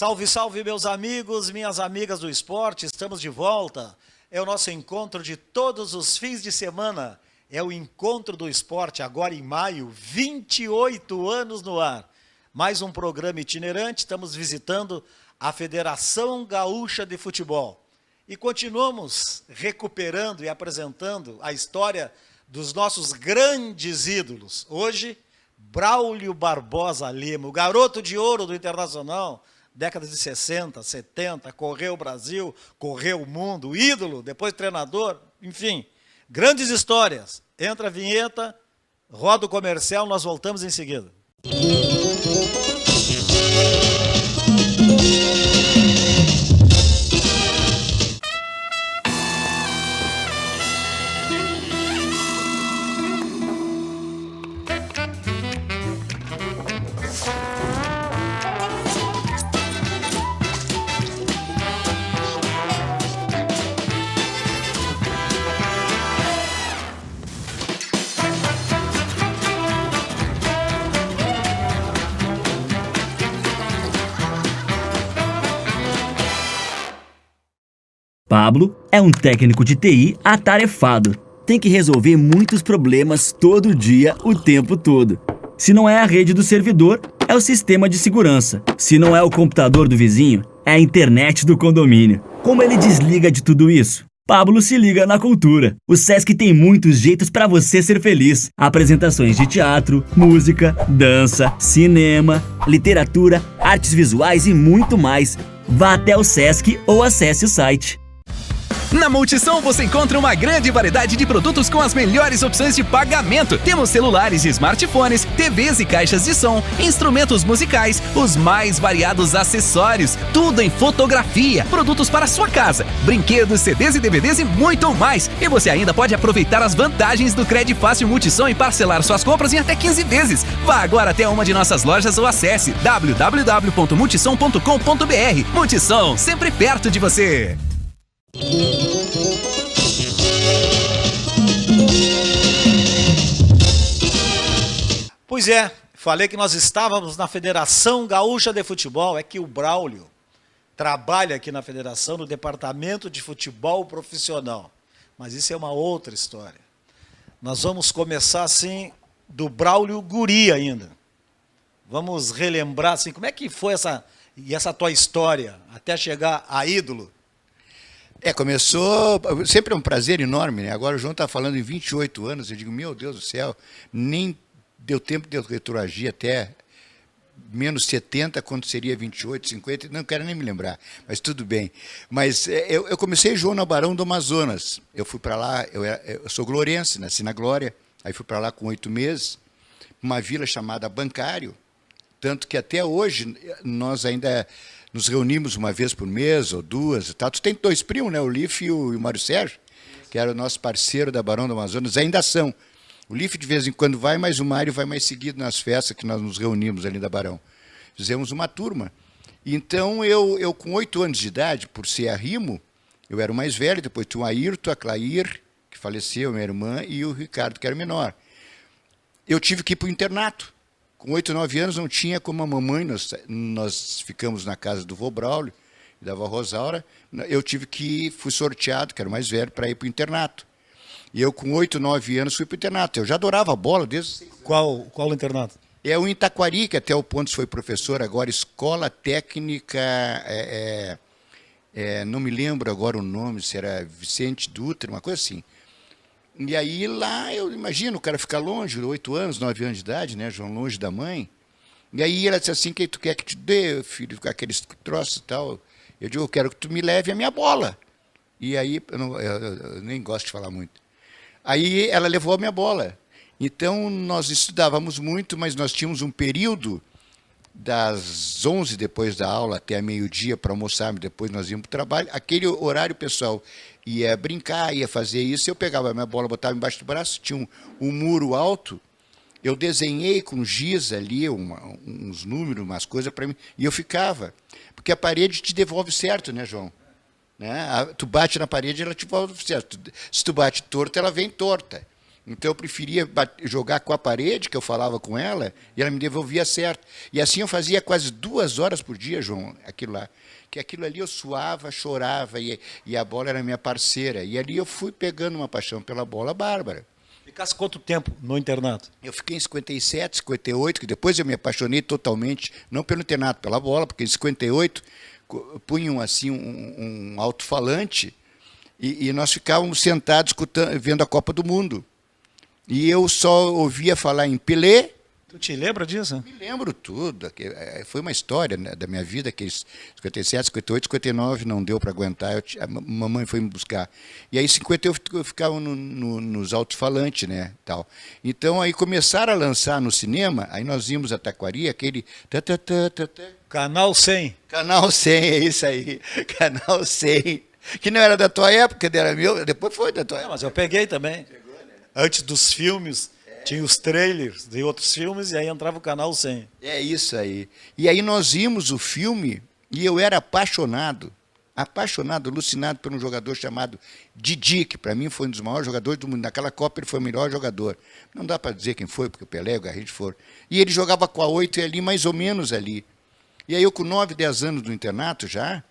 Salve, salve, meus amigos, minhas amigas do esporte, estamos de volta. É o nosso encontro de todos os fins de semana. É o Encontro do Esporte, agora em maio, 28 anos no ar. Mais um programa itinerante, estamos visitando a Federação Gaúcha de Futebol. E continuamos recuperando e apresentando a história dos nossos grandes ídolos. Hoje, Braulio Barbosa Lima, o garoto de ouro do Internacional, décadas de 60, 70, correu o Brasil, correu o mundo, ídolo, depois treinador, enfim, grandes histórias. Entra a vinheta, roda o comercial, nós voltamos em seguida. Pablo é um técnico de TI atarefado. Tem que resolver muitos problemas todo dia, o tempo todo. Se não é a rede do servidor, é o sistema de segurança. Se não é o computador do vizinho, é a internet do condomínio. Como ele desliga de tudo isso? Pablo se liga na cultura. O Sesc tem muitos jeitos para você ser feliz. Apresentações de teatro, música, dança, cinema, literatura, artes visuais e muito mais. Vá até o Sesc ou acesse o site. Na Multissom você encontra uma grande variedade de produtos com as melhores opções de pagamento. Temos celulares e smartphones, TVs e caixas de som, instrumentos musicais, os mais variados acessórios, tudo em fotografia, produtos para a sua casa, brinquedos, CDs e DVDs e muito mais. E você ainda pode aproveitar as vantagens do Crédito Fácil Multissom e parcelar suas compras em até 15 vezes. Vá agora até uma de nossas lojas ou acesse www.multissom.com.br. Multissom, sempre perto de você. Pois é, falei que nós estávamos na Federação Gaúcha de Futebol, é que o Braulio trabalha aqui na Federação no Departamento de Futebol Profissional, mas isso é uma outra história. Nós vamos começar assim do Braulio guri ainda. Vamos relembrar assim, como é que foi essa tua história até chegar a ídolo? Começou, sempre é um prazer enorme, né? Agora o João está falando em 28 anos, eu digo, meu Deus do céu, nem deu tempo de eu retroagir até menos 70, quando seria 28, 50, não quero nem me lembrar, mas tudo bem. Mas eu comecei, João, no Barão do Amazonas, eu fui para lá, eu sou glorense, nasci na Glória, aí fui para lá com 8 meses, uma vila chamada Bancário, tanto que até hoje nós ainda nos reunimos uma vez por mês, ou duas e tal. Tu tem 2 primos, né? O Life e o Mário Sérgio, que era o nosso parceiro da Barão do Amazonas, ainda são. O Life de vez em quando vai, mas o Mário vai mais seguido nas festas que nós nos reunimos ali da Barão. Fizemos uma turma. Então, eu com 8 anos de idade, por ser arrimo, eu era o mais velho, depois tinha o Ayrton, a Clair, que faleceu, minha irmã, e o Ricardo, que era o menor. Eu tive que ir para o internato. Com 8, 9 anos não tinha como a mamãe, nós ficamos na casa do vô Braulio e da vó Rosaura, fui sorteado, que era o mais velho, para ir para o internato. E eu com 8, 9 anos fui para o internato. Eu já adorava a bola desde... Qual o internato? É o Itaquari, que até o Pontes foi professor, agora Escola Técnica, não me lembro agora o nome, se era Vicente Dutra, uma coisa assim. E aí lá, eu imagino, o cara ficar longe, 8 anos, 9 anos de idade, né, João, longe da mãe. E aí ela disse assim, que tu quer que te dê, filho, aqueles troços e tal. Eu digo, eu quero que tu me leve a minha bola. E aí, eu nem gosto de falar muito. Aí ela levou a minha bola. Então nós estudávamos muito, mas nós tínhamos um período das 11 depois da aula até meio-dia para almoçar, depois nós íamos para o trabalho. Aquele horário, pessoal, ia brincar, ia fazer isso, eu pegava a minha bola, botava embaixo do braço, tinha um muro alto, eu desenhei com giz ali uns números, umas coisas para mim, e eu ficava. Porque a parede te devolve certo, né, João? Né? Tu bate na parede, ela te devolve certo. Se tu bate torto, ela vem torta. Então eu preferia jogar com a parede, que eu falava com ela, e ela me devolvia certo. E assim eu fazia quase 2 horas por dia, João, aquilo lá. Que aquilo ali eu suava, chorava, e a bola era minha parceira. E ali eu fui pegando uma paixão pela bola bárbara. Ficasse quanto tempo no internato? Eu fiquei em 57, 58, que depois eu me apaixonei totalmente, não pelo internato, pela bola, porque em 58 punham assim um alto-falante e nós ficávamos sentados vendo a Copa do Mundo. E eu só ouvia falar em Pelé. Tu te lembra disso? Me lembro tudo. Foi uma história, né, da minha vida, que 57, 58, 59 não deu para aguentar. A mamãe foi me buscar. E aí, em 50, eu ficava nos alto-falantes, né, tal. Então, aí começaram a lançar no cinema, aí nós vimos a Taquari, aquele... Canal 100. Canal 100, é isso aí. Canal 100. Que não era da tua época, era meu, depois foi da tua época. Não, mas eu peguei também. Pegou, né? Antes dos filmes... Tinha os trailers de outros filmes e aí entrava o Canal 100. É isso aí. E aí nós vimos o filme e eu era apaixonado, alucinado por um jogador chamado Didi, que para mim foi um dos maiores jogadores do mundo. Naquela Copa ele foi o melhor jogador. Não dá para dizer quem foi, porque o Pelé e o Garrincha foram. E ele jogava com a 8 e ali, mais ou menos ali. E aí eu com 9, 10 anos do internato já,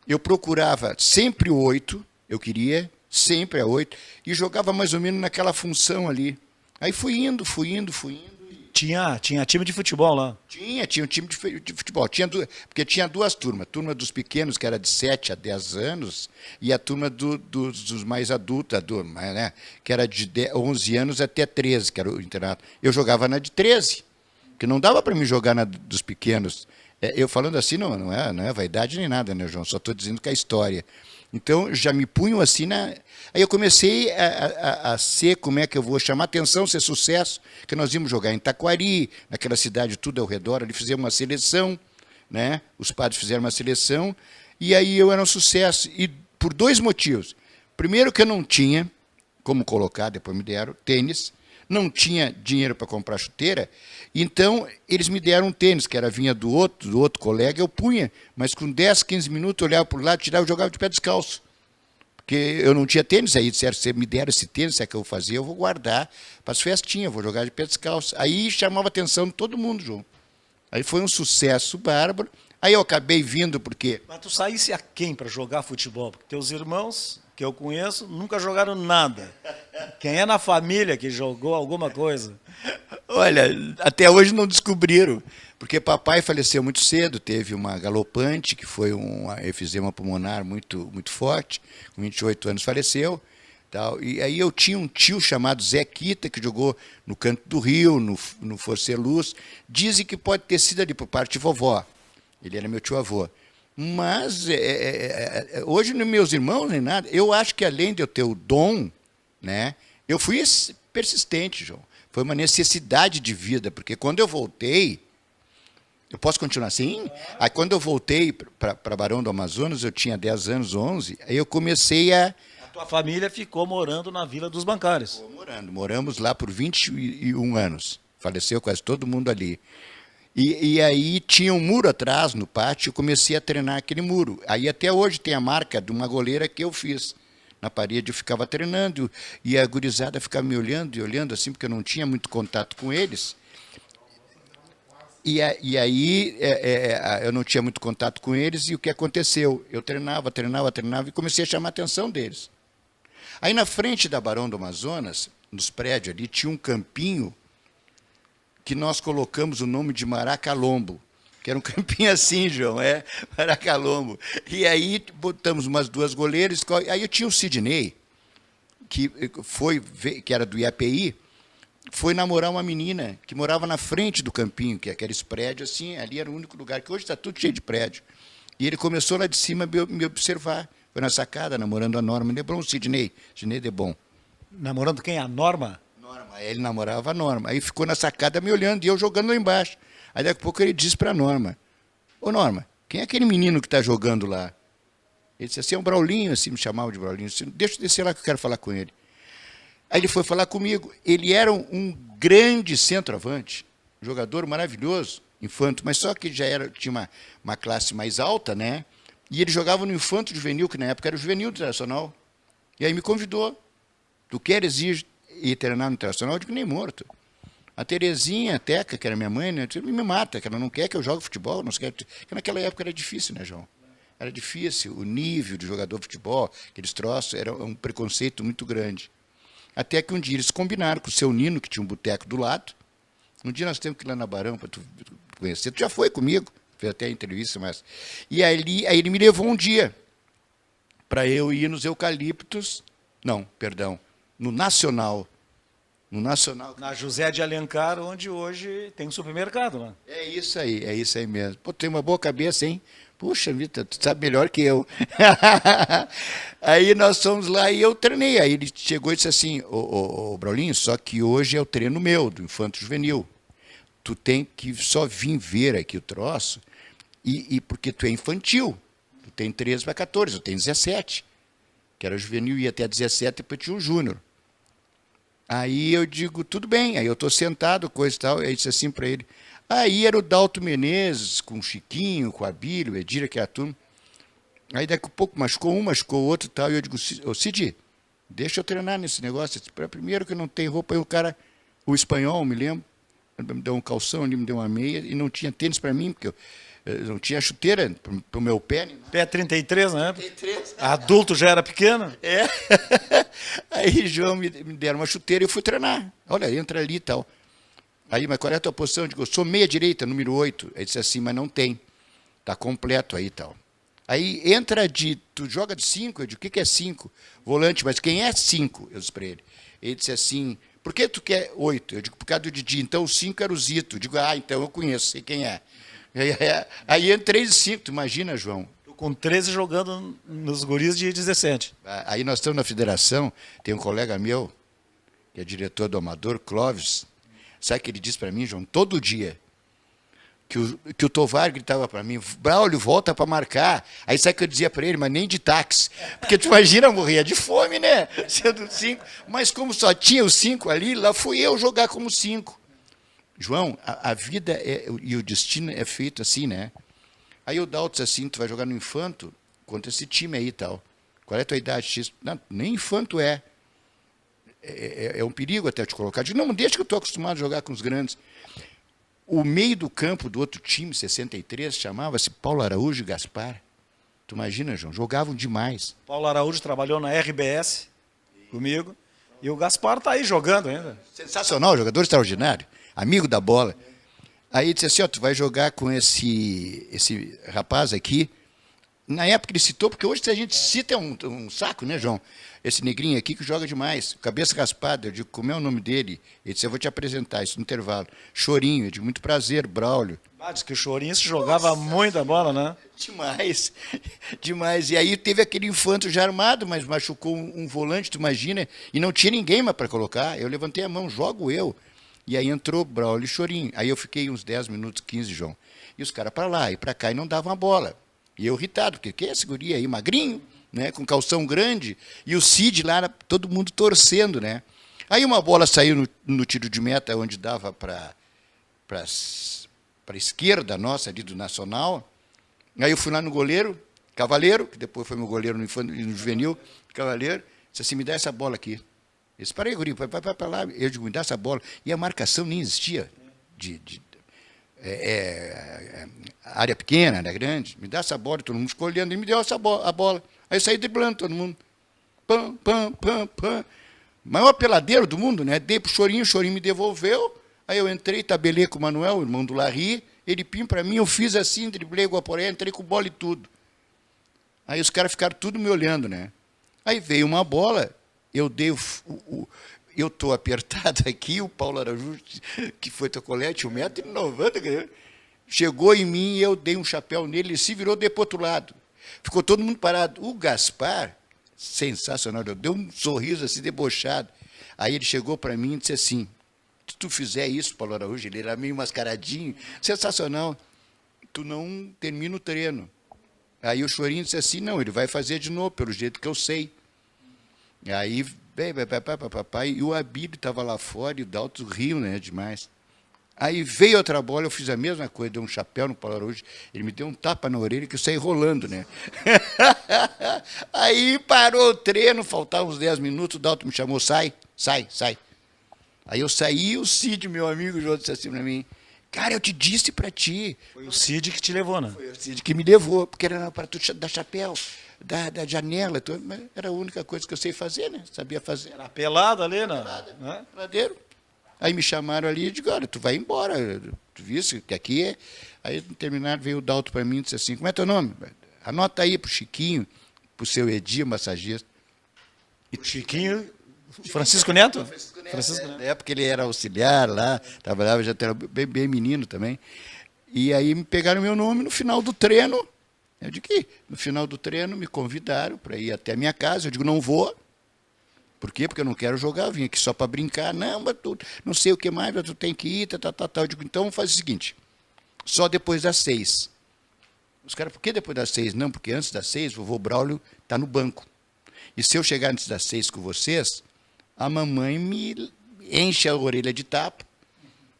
eu procurava sempre o 8, eu queria sempre a 8, e jogava mais ou menos naquela função ali. Aí fui indo. Tinha time de futebol lá. Tinha um time de futebol. Porque tinha 2 turmas. A turma dos pequenos, que era de 7 a 10 anos, e a turma dos mais adultos, né, que era de 11 anos até 13, que era o internato. Eu jogava na de 13, porque não dava para mim jogar na dos pequenos. Eu falando assim, não é vaidade nem nada, né, João? Só estou dizendo que é a história. Então, já me punham assim na... Aí eu comecei a ser, como é que eu vou chamar atenção, ser sucesso, que nós íamos jogar em Taquari, naquela cidade tudo ao redor, ali fizemos uma seleção, né? Os padres fizeram uma seleção, e aí eu era um sucesso, e por 2 motivos. Primeiro que eu não tinha como colocar, depois me deram, tênis, não tinha dinheiro para comprar chuteira, então eles me deram um tênis, que vinha do outro colega, eu punha, mas com 10, 15 minutos eu olhava para o lado, tirava e jogava de pé descalço. Porque eu não tinha tênis, aí disseram, se me deram esse tênis, se é que eu vou fazer, eu vou guardar para as festinhas, vou jogar de pé descalço. Aí chamava a atenção de todo mundo, João. Aí foi um sucesso bárbaro. Aí eu acabei vindo porque... Mas tu saísse a quem para jogar futebol? Porque teus irmãos, que eu conheço, nunca jogaram nada. Quem é na família que jogou alguma coisa? Olha, até hoje não descobriram, porque papai faleceu muito cedo, teve uma galopante, que foi um efizema pulmonar muito, muito forte, com 28 anos faleceu. Tal. E aí eu tinha um tio chamado Zé Quita, que jogou no Canto do Rio, no Forceluz. Dizem que pode ter sido ali por parte de vovó. Ele era meu tio-avô. Mas hoje, nos meus irmãos, nem nada. Eu acho que além de eu ter o dom, né, eu fui persistente, João. Foi uma necessidade de vida, porque quando eu voltei... Eu posso continuar assim? Aí quando eu voltei para Barão do Amazonas, eu tinha 10 anos, 11, aí eu comecei a... A tua família ficou morando na Vila dos Bancários. Moramos lá por 21 anos. Faleceu quase todo mundo ali. E aí tinha um muro atrás no pátio, eu comecei a treinar aquele muro. Aí até hoje tem a marca de uma goleira que eu fiz. Na parede eu ficava treinando e a gurizada ficava me olhando e olhando assim, porque eu não tinha muito contato com eles. E aí eu não tinha muito contato com eles e o que aconteceu? Eu treinava e comecei a chamar a atenção deles. Aí na frente da Barão do Amazonas, nos prédios ali, tinha um campinho que nós colocamos o nome de Maracalombo, que era um campinho assim, João, Maracalombo. E aí botamos umas 2 goleiras, aí eu tinha o Sidney, que era do IAPI, foi namorar uma menina que morava na frente do campinho, que é aqueles prédios assim, ali era o único lugar, que hoje está tudo cheio de prédio. E ele começou lá de cima a me observar. Foi na sacada, namorando a Norma Debon, o Sidney Debon. Namorando quem? A Norma? Norma, ele namorava a Norma. Aí ficou na sacada me olhando e eu jogando lá embaixo. Aí daqui a pouco ele disse para a Norma, ô Norma, quem é aquele menino que está jogando lá? Ele disse assim, é um Braulinho, assim, me chamava de Braulinho. Disse, deixa eu descer lá que eu quero falar com ele. Aí ele foi falar comigo. Ele era um grande centroavante, jogador maravilhoso, infanto, mas só que já tinha uma classe mais alta, né? E ele jogava no infanto juvenil, que na época era o juvenil internacional. E aí me convidou. Tu queres ir? ir treinar no Internacional, eu digo, nem morto. A Terezinha, a Teca, que era minha mãe, né, me mata, que ela não quer que eu jogue futebol, não quer, porque naquela época era difícil, né, João? Era difícil, o nível de jogador de futebol, aqueles troços, era um preconceito muito grande. Até que um dia eles combinaram com o seu Nino, que tinha um boteco do lado. Um dia nós temos que ir lá na Barão para tu conhecer. Tu já foi comigo, fez até a entrevista, mas... E aí ele me levou um dia para eu ir nos Eucaliptos, não, perdão, no Nacional. No Nacional. Na José de Alencar, onde hoje tem um supermercado, né? É isso aí mesmo. Pô, tem uma boa cabeça, hein? Puxa vida, tu sabe melhor que eu. Aí nós fomos lá e eu treinei. Aí ele chegou e disse assim, ô Braulinho, só que hoje é o treino meu, do Infanto Juvenil. Tu tem que só vir ver aqui o troço, e porque tu é infantil. Tu tem 13 para 14, eu tenho 17. Que era juvenil, ia até 17, depois tinha o júnior. Aí eu digo, tudo bem. Aí eu estou sentado, coisa e tal. Aí disse assim para ele. Aí era o Dalto Menezes, com o Chiquinho, com a Abílio, o Edira, que é a turma. Aí daqui a pouco machucou um, machucou o outro e tal. E eu digo, ô Cid, deixa eu treinar nesse negócio. Primeiro que não tem roupa, aí o cara, o espanhol, me lembro, me deu um calção ali, me deu uma meia, e não tinha tênis para mim, porque eu não tinha chuteira para o meu pé. Né? Pé 33, né? 33. Adulto já era pequeno? É. Aí João me deram uma chuteira e eu fui treinar. Olha, entra ali e tal. Aí, mas qual é a tua posição? Eu digo, eu sou meia direita, número 8. Aí disse assim, mas não tem. Está completo aí e tal. Aí entra tu joga de 5. Eu digo, o que é 5? Volante, mas quem é 5? Eu disse para ele. Ele disse assim, por que tu quer 8? Eu digo, por causa do Didi. Então o 5 era o Zito. Eu digo, então eu conheço, sei quem é. Aí entrei de 5, tu imagina, João. Com 13 jogando nos guris de 17. Aí nós estamos na federação, tem um colega meu, que é diretor do Amador, Clóvis. Sabe o que ele diz para mim, João? Todo dia. Que o Tovar gritava para mim, Braulio, volta para marcar. Aí sabe o que eu dizia para ele? Mas nem de táxi. Porque tu imagina, eu morria de fome, né? Sendo 5. Mas como só tinha os 5 ali, lá fui eu jogar como 5. João, a vida e o destino é feito assim, né? Aí o Dalto disse assim, tu vai jogar no Infanto contra esse time aí e tal. Qual é a tua idade? Não, nem Infanto é. É um perigo até te colocar. Eu digo, não, deixa que eu estou acostumado a jogar com os grandes. O meio do campo do outro time, 63, chamava-se Paulo Araújo e Gaspar. Tu imagina, João? Jogavam demais. Paulo Araújo trabalhou na RBS comigo. E o Gaspar está aí jogando ainda. Sensacional, jogador extraordinário. Amigo da bola. Aí disse assim, ó, tu vai jogar com esse rapaz aqui. Na época ele citou, porque hoje se a gente cita é um saco, né, João? Esse negrinho aqui que joga demais, cabeça raspada. Eu digo, como é o nome dele? Ele disse, eu vou te apresentar isso no intervalo. Chorinho, eu digo, muito prazer, Braulio. Diz que o Chorinho se jogava muita bola, né? Demais, demais. E aí teve aquele Infanto já armado, mas machucou um volante, tu imagina? E não tinha ninguém mais para colocar. Eu levantei a mão, jogo eu. E aí entrou Braulio e Chorinho. Aí eu fiquei uns 10 minutos, 15, João. E os caras para lá e para cá e não davam a bola. E eu irritado, porque que é esse guri aí, magrinho, né, com calção grande, e o Cid lá, todo mundo torcendo, né? Aí uma bola saiu no tiro de meta, onde dava para a esquerda nossa, ali do Nacional. Aí eu fui lá no goleiro, Cavaleiro, que depois foi meu goleiro no Juvenil, Cavaleiro, disse assim, me dá essa bola aqui. Eu disse, parei, guri, vai para lá. Eu digo, me dá essa bola. E a marcação nem existia área pequena, área grande, me dá essa bola, todo mundo ficou olhando, ele me deu a bola. Aí eu saí driblando todo mundo. Pam, pam, pam, pam. Maior peladeiro do mundo, né? Dei pro Chorinho, o Chorinho me devolveu, aí eu entrei, tabelei com o Manuel, o irmão do Larry, ele pim para mim, eu fiz assim, driblei o Guaporé, entrei com bola e tudo. Aí os caras ficaram tudo me olhando, né? Aí veio uma bola, eu dei eu estou apertado aqui, o Paulo Araújo, que foi teu colega, tinha 1,90 m, chegou em mim e eu dei um chapéu nele, ele se virou, dei para o outro lado. Ficou todo mundo parado. O Gaspar, sensacional, eu dei um sorriso assim, debochado. Aí ele chegou para mim e disse assim, se tu fizer isso, Paulo Araújo, ele era meio mascaradinho, sensacional, tu não termina o treino. Aí o Chorinho disse assim, não, ele vai fazer de novo, pelo jeito que eu sei. Aí, papai, e o Abílio estava lá fora, e o Dalto riu, né, demais. Aí veio outra bola, eu fiz a mesma coisa, dei um chapéu no Paulo Araújo, ele me deu um tapa na orelha que eu saí rolando, né? Aí parou o treino, faltavam uns 10 minutos, o Dalto me chamou, sai. Aí eu saí, o Cid, meu amigo, disse assim para mim, cara, eu te disse para ti. Foi o Cid que te levou, né? Foi o Cid que me levou, porque era para tu dar chapéu, da janela, era a única coisa que eu sei fazer, né? Sabia fazer. Era pelado ali, né? Né? Peladeiro. Aí me chamaram ali e digo, olha, tu vai embora, tu viste que aqui é... Aí terminaram, veio o Dalto para mim e disse assim, como é teu nome? Anota aí pro Chiquinho, pro seu Edir, massagista. O Chiquinho, Francisco Neto? Francisco Neto. Na época ele era auxiliar lá, trabalhava, já era bem menino também. E aí me pegaram meu nome no final do treino. Eu digo que no final do treino me convidaram para ir até a minha casa. Eu digo, não vou. Por quê? Porque eu não quero jogar, eu vim aqui só para brincar. Não, mas tu, não sei o que mais, mas tu tem que ir, Eu digo, então faz o seguinte, só depois das 6. Os caras, por que depois das 6? Não, porque antes das 6, o vovô Braulio está no banco. E se eu chegar antes das 6 com vocês, a mamãe me enche a orelha de tapa,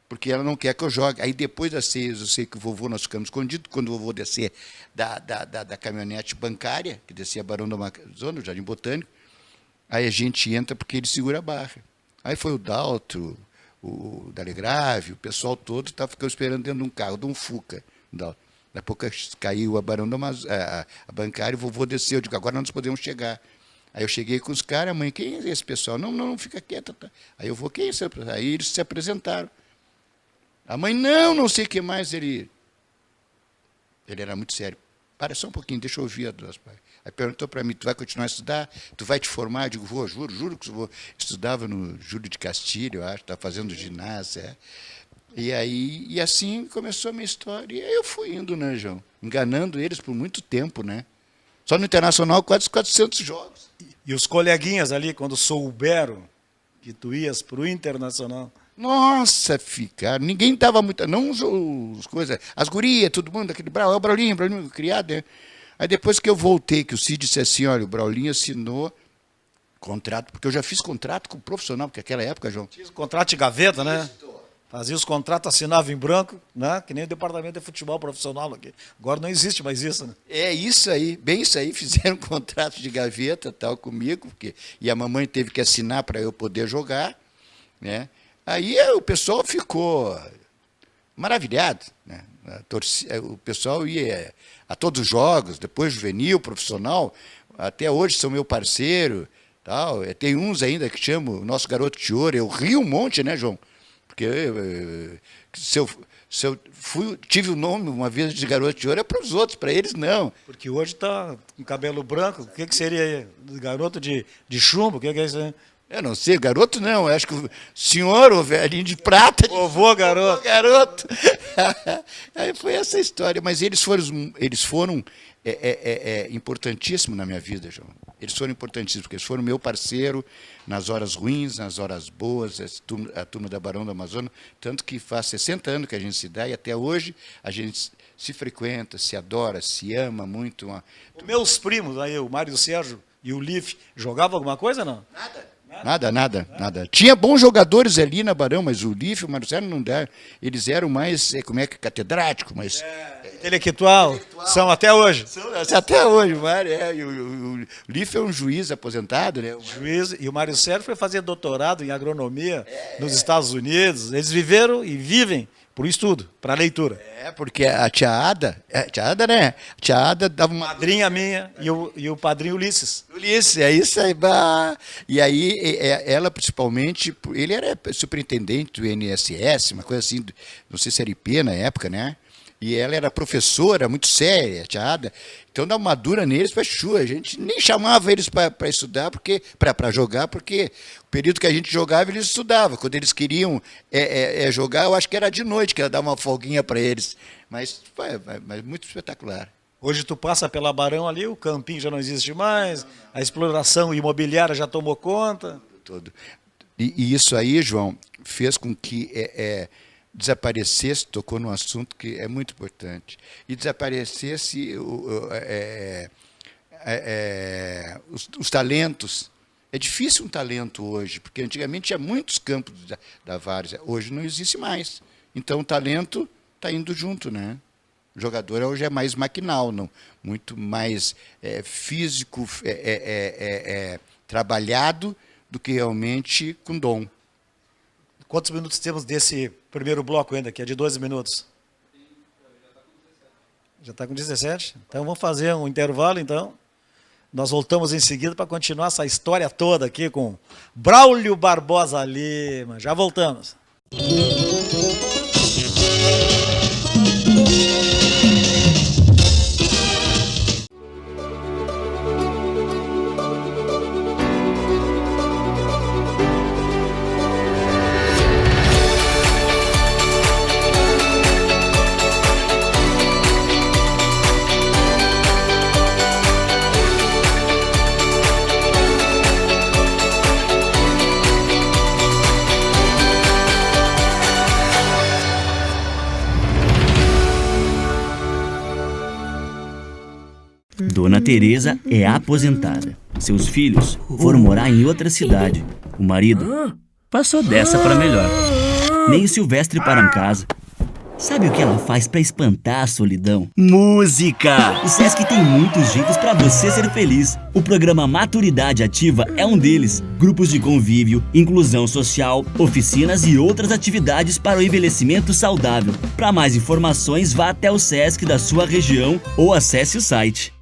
porque ela não quer que eu jogue. Aí depois das 6, eu sei que o vovô, nós ficamos escondidos, quando o vovô descer da caminhonete bancária, que descia Barão da Amazonas, o Jardim Botânico, aí a gente entra porque ele segura a barra. Aí foi o Dalto, o Dalegrave, o pessoal todo ficou esperando dentro de um carro, de um Fuca. Daqui a pouco caiu a Barão da Amazonas, a bancária, e o vovô desceu. Eu digo, agora nós podemos chegar. Aí eu cheguei com os caras, mãe, quem é esse pessoal? Não, fica quieta. Tá. Aí eu vou, quem é esse? Aí eles se apresentaram. A mãe, não sei o que mais. Ele era muito sério. Para só um pouquinho, deixa eu ouvir a duas pai. Aí perguntou para mim, tu vai continuar a estudar? Tu vai te formar? Eu digo, vou, juro que eu vou. Estudava no Júlio de Castilho, eu acho, estava fazendo ginásio. E assim começou a minha história. E aí eu fui indo, né, João? Enganando eles por muito tempo, né? Só no Internacional, quase 400 jogos. E os coleguinhas ali, quando souberam que tu ias para o Internacional? Nossa, ficaram. Ninguém dava muita. Não as coisas. As gurias, todo mundo, aquele o Braulinho criado, né? Aí depois que eu voltei, que o Cid disse assim: olha, o Braulinho assinou contrato, porque eu já fiz contrato com o profissional, porque naquela época, João. Fiz contrato de gaveta, né? Fazia os contratos, assinava em branco, né? Que nem o departamento de futebol profissional aqui. Agora não existe mais isso, né? É isso aí, bem isso aí, fizeram um contrato de gaveta tal comigo, e a mamãe teve que assinar para eu poder jogar, né? Aí o pessoal ficou maravilhado, né? O pessoal ia a todos os jogos, depois juvenil, profissional, até hoje são meu parceiro, tal. Tem uns ainda que chamam o nosso garoto de ouro, eu rio um monte, né, João? Porque se eu tive o nome uma vez de garoto de ouro, é para os outros, para eles não. Porque hoje está com cabelo branco, o que seria aí? Garoto de chumbo, o que é isso aí? Eu não sei, garoto não, eu acho que o senhor, o velhinho de prata... Vovô garoto. Vovô garoto. Aí foi essa história, mas eles foram importantíssimos na minha vida, João. Eles foram importantíssimos, porque eles foram meu parceiro nas horas ruins, nas horas boas, a turma da Barão do Amazonas, tanto que faz 60 anos que a gente se dá e até hoje a gente se frequenta, se adora, se ama muito. Os meus primos, aí, o Mário Sérgio e o Life, jogavam alguma coisa, não? Nada. Tinha bons jogadores ali na Barão, mas o Lífio e o Marcelo não deram. Eles eram mais, catedráticos, mas... Intelectual, são até hoje. Até hoje, o Mário, o Lífio é um juiz aposentado, né? Juiz, e o Mário Sérgio foi fazer doutorado em agronomia nos Estados Unidos. Eles viveram e vivem por estudo, para leitura. Porque a tia Ada, né? A tia Ada dava uma... Madrinha minha e o padrinho Ulisses. Ulisses, é isso aí. Bah. E aí, ela principalmente, ele era superintendente do INSS, uma coisa assim, não sei se era IP na época, né? E ela era professora, muito séria, a tia Ada. Então, dá uma dura neles, para chuva. A gente nem chamava eles para estudar, para jogar, porque o período que a gente jogava, eles estudavam. Quando eles queriam jogar, eu acho que era de noite, que ela dava uma folguinha para eles. Mas muito espetacular. Hoje tu passa pela Barão ali, o campinho já não existe mais, a exploração imobiliária já tomou conta. Todo. E isso aí, João, fez com que... desaparecesse, tocou num assunto que é muito importante, e desaparecesse os talentos. É difícil um talento hoje, porque antigamente tinha muitos campos da várzea, hoje não existe mais. Então o talento está indo junto, né? O jogador hoje é mais maquinal, não, muito mais físico, trabalhado, do que realmente com dom. Quantos minutos temos desse primeiro bloco ainda, que é de 12 minutos? Já está com 17? Então vamos fazer um intervalo, então. Nós voltamos em seguida para continuar essa história toda aqui com Braulio Barbosa Lima. Já voltamos. Dona Teresa é aposentada. Seus filhos foram morar em outra cidade. O marido passou dessa para melhor. Nem o Silvestre para em casa. Sabe o que ela faz para espantar a solidão? Música! O Sesc tem muitos jeitos para você ser feliz. O programa Maturidade Ativa é um deles. Grupos de convívio, inclusão social, oficinas e outras atividades para o envelhecimento saudável. Para mais informações, vá até o Sesc da sua região ou acesse o site.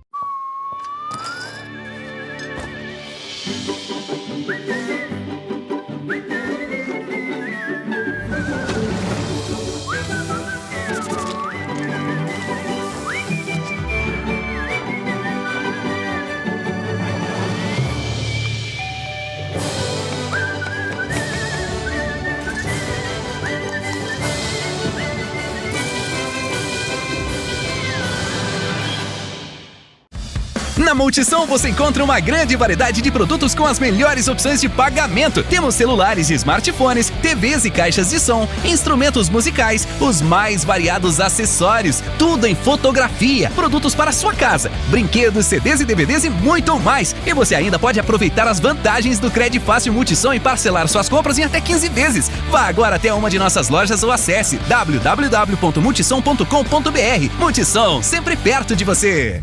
Na Multissom você encontra uma grande variedade de produtos com as melhores opções de pagamento. Temos celulares e smartphones, TVs e caixas de som, instrumentos musicais, os mais variados acessórios, tudo em fotografia, produtos para sua casa, brinquedos, CDs e DVDs e muito mais. E você ainda pode aproveitar as vantagens do Cred Fácil Multissom e parcelar suas compras em até 15 vezes. Vá agora até uma de nossas lojas ou acesse www.multissom.com.br. Multissom, sempre perto de você.